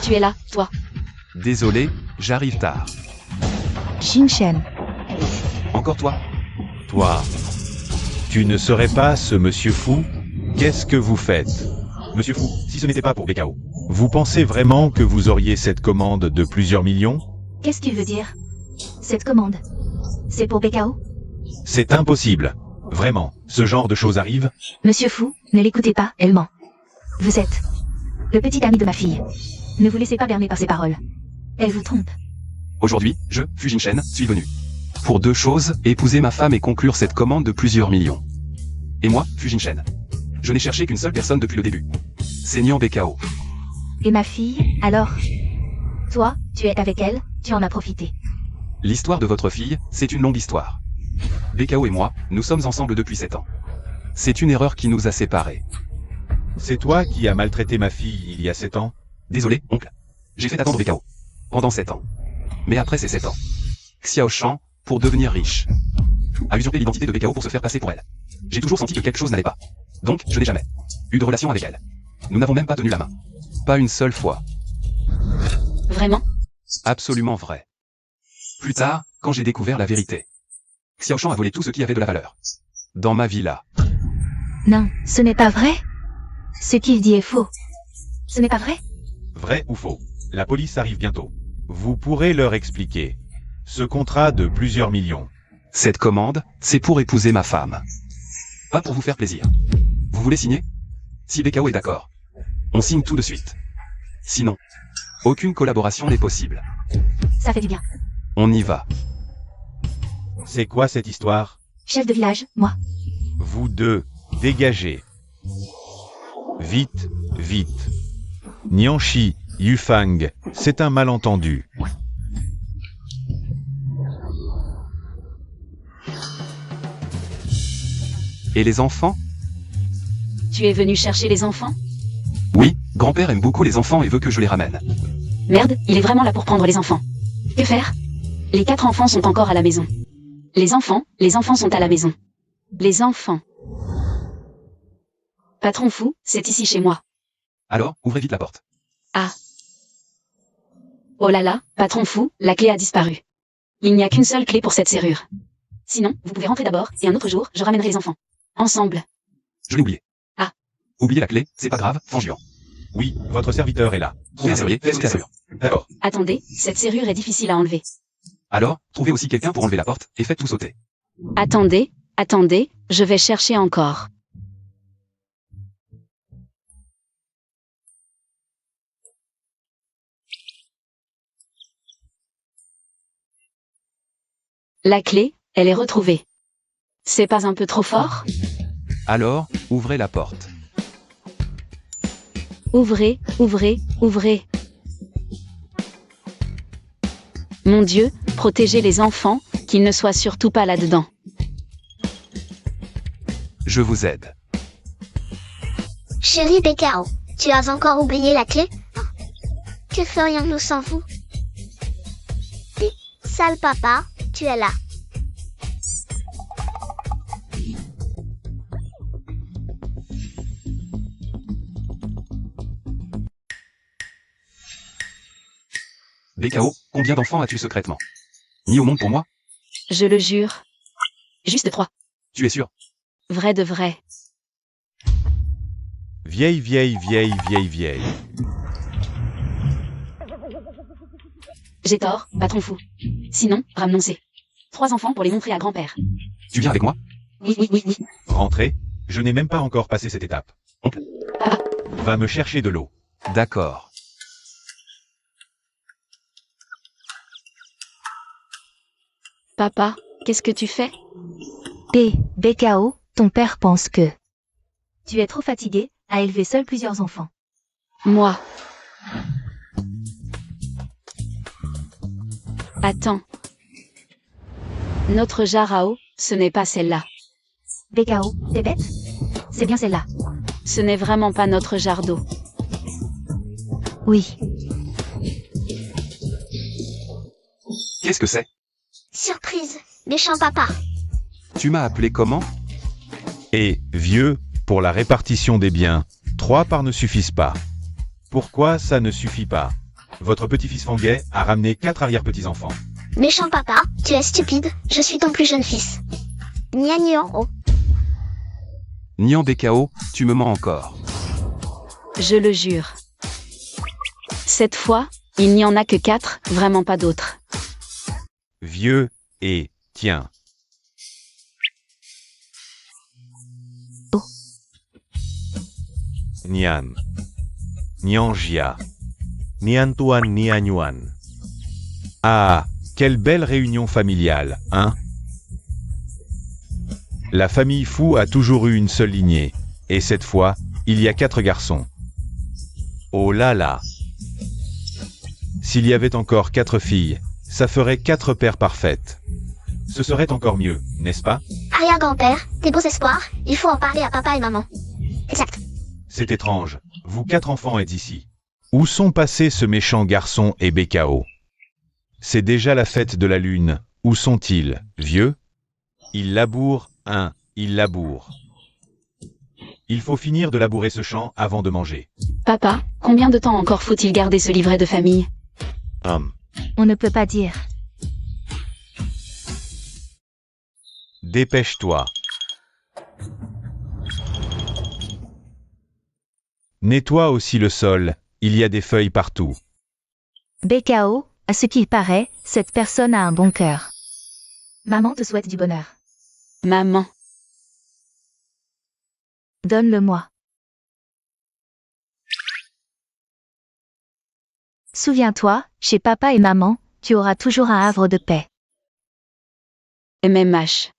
S1: Tu es là, toi.
S4: Désolé, j'arrive tard.
S2: Xingchen.
S4: Encore toi?
S3: Toi, tu ne serais pas ce monsieur fou? Qu'est-ce que vous faites? Monsieur fou, si ce n'était pas pour BKO, vous pensez vraiment que vous auriez cette commande de plusieurs millions?
S2: Qu'est-ce que tu veux dire? Cette commande, c'est pour BKO?
S3: C'est impossible. Vraiment, ce genre de choses arrive?
S2: Monsieur Fou, ne l'écoutez pas, elle ment. Vous êtes le petit ami de ma fille. Ne vous laissez pas berner par ses paroles. Elle vous trompe.
S4: Aujourd'hui, je, Fu Jingchen, suis venu. Pour 2 choses, épouser ma femme et conclure cette commande de plusieurs millions. Et moi, Fu Jingchen. Je n'ai cherché qu'une seule personne depuis le début. C'est Nian BKO.
S2: Et ma fille, alors? Toi, tu es avec elle, tu en as profité.
S4: L'histoire de votre fille, c'est une longue histoire. BKO et moi, nous sommes ensemble depuis 7 ans. C'est une erreur qui nous a séparés.
S3: C'est toi qui as maltraité ma fille il y a 7 ans?
S4: Désolé, oncle. J'ai fait attendre BKO. Pendant 7 ans. Mais après ces 7 ans, Xiao Shan, pour devenir riche, a usurpé l'identité de BKO pour se faire passer pour elle. J'ai toujours senti que quelque chose n'allait pas. Donc, je n'ai jamais eu de relation avec elle. Nous n'avons même pas tenu la main. Pas une seule fois.
S1: Vraiment?
S4: Absolument vrai. Plus tard, quand j'ai découvert la vérité. Xiaoshan a volé tout ce qui avait de la valeur. Dans ma villa.
S2: Non, ce n'est pas vrai. Ce qu'il dit est faux. Ce n'est pas vrai.
S3: Vrai ou faux? La police arrive bientôt. Vous pourrez leur expliquer. Ce contrat de plusieurs millions.
S4: Cette commande, c'est pour épouser ma femme. Pas pour vous faire plaisir. Vous voulez signer? Si BKO est d'accord, on signe tout de suite. Sinon, aucune collaboration n'est possible.
S2: Ça fait du bien.
S4: On y va.
S3: C'est quoi cette histoire?
S2: Chef de village, moi.
S3: Vous deux, dégagez. Vite, vite. Nianchi, Yufang, c'est un malentendu.
S4: Et les enfants?
S1: Tu es venu chercher les enfants?
S4: Oui, grand-père aime beaucoup les enfants et veut que je les ramène.
S1: Merde, il est vraiment là pour prendre les enfants. Que faire? Les 4 enfants sont encore à la maison. Les enfants sont à la maison. Les enfants. Patron fou, c'est ici chez moi.
S4: Alors, ouvrez vite la porte.
S1: Ah. Oh là là, patron fou, la clé a disparu. Il n'y a qu'une seule clé pour cette serrure. Sinon, vous pouvez rentrer d'abord, et un autre jour, je ramènerai les enfants. Ensemble.
S4: Je l'ai oublié.
S1: Ah.
S4: Oubliez la clé, c'est pas grave, Fangian.
S3: Oui, votre serviteur est là.
S4: Trouvez un serrurier, faites la serrure.
S3: D'accord.
S1: Attendez, cette serrure est difficile à enlever.
S4: Alors, trouvez aussi quelqu'un pour enlever la porte, et faites tout sauter.
S1: Attendez, je vais chercher encore. La clé, elle est retrouvée. C'est pas un peu trop fort?
S4: Alors, ouvrez la porte.
S1: Ouvrez, ouvrez, ouvrez. Mon Dieu, protégez les enfants, qu'ils ne soient surtout pas là-dedans.
S4: Je vous aide.
S5: Chérie BKO, tu as encore oublié la clé? Que ferions-nous sans vous? Sale papa, tu es là.
S4: BKO, combien d'enfants as-tu secrètement? Ni au monde pour moi?
S1: Je le jure. Juste 3.
S4: Tu es sûr?
S1: Vrai de vrai.
S3: Vieille, vieille, vieille, vieille, vieille.
S1: J'ai tort, patron fou. Sinon, ramenons ces 3 enfants pour les montrer à grand-père.
S4: Tu viens avec moi?
S1: Oui, oui, oui, oui.
S3: Rentrez, je n'ai même pas encore passé cette étape.
S1: Papa,
S3: Va me chercher de l'eau.
S4: D'accord.
S1: papa, qu'est-ce que tu fais?
S2: BKO, ton père pense que tu es trop fatigué à élever seul plusieurs enfants.
S1: Moi. Attends. Notre jarre à eau, ce n'est pas celle-là.
S2: BKO, t'es bête? C'est bien celle-là.
S1: Ce n'est vraiment pas notre jarre d'eau.
S2: Oui.
S4: Qu'est-ce que c'est?
S5: Surprise, méchant papa.
S4: Tu m'as appelé comment?
S3: Et, vieux, pour la répartition des biens, 3 parts ne suffisent pas. Pourquoi ça ne suffit pas? Votre petit-fils Fanguet a ramené 4 arrière-petits-enfants.
S5: Méchant papa, tu es stupide, je suis ton plus jeune fils. Gnagnon.
S4: Nian BKO, tu me mens encore.
S1: Je le jure. Cette fois, il n'y en a que 4, vraiment pas d'autres.
S3: Vieux, et, tiens.
S2: Oh.
S3: Nian. Nianjia. Niantuan Nianyuan. Ah, quelle belle réunion familiale, hein? La famille Fou a toujours eu une seule lignée, et cette fois, il y a 4 garçons. Oh là là! S'il y avait encore 4 filles, ça ferait 4 paires parfaites. Ce serait encore mieux, n'est-ce pas?
S5: Arrière-grand-père, tes beaux espoirs, il faut en parler à papa et maman. Exact.
S3: C'est étrange, vous 4 enfants êtes ici. Où sont passés ce méchant garçon et BKO? C'est déjà la fête de la lune, où sont-ils, vieux? Ils labourent, Il laboure. Il faut finir de labourer ce champ avant de manger.
S1: Papa, combien de temps encore faut-il garder ce livret de famille?
S2: On ne peut pas dire.
S3: Dépêche-toi. Nettoie aussi le sol, il y a des feuilles partout.
S2: BKO, à ce qu'il paraît, cette personne a un bon cœur. Maman te souhaite du bonheur.
S1: Maman.
S2: Donne-le-moi. Souviens-toi, chez papa et maman, tu auras toujours un havre de paix.
S1: MMH.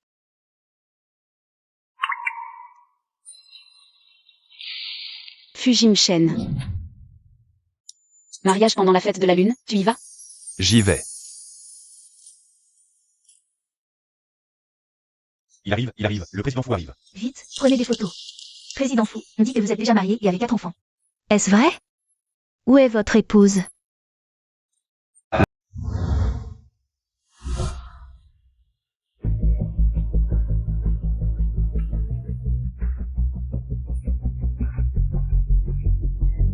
S1: Fujimshen. Mariage pendant la fête de la lune, tu y vas?
S4: J'y vais.
S3: Il arrive, le président fou arrive.
S2: Vite, prenez des photos. Président fou, on dit que vous êtes déjà marié et avec 4 enfants. Est-ce vrai? Où est votre épouse?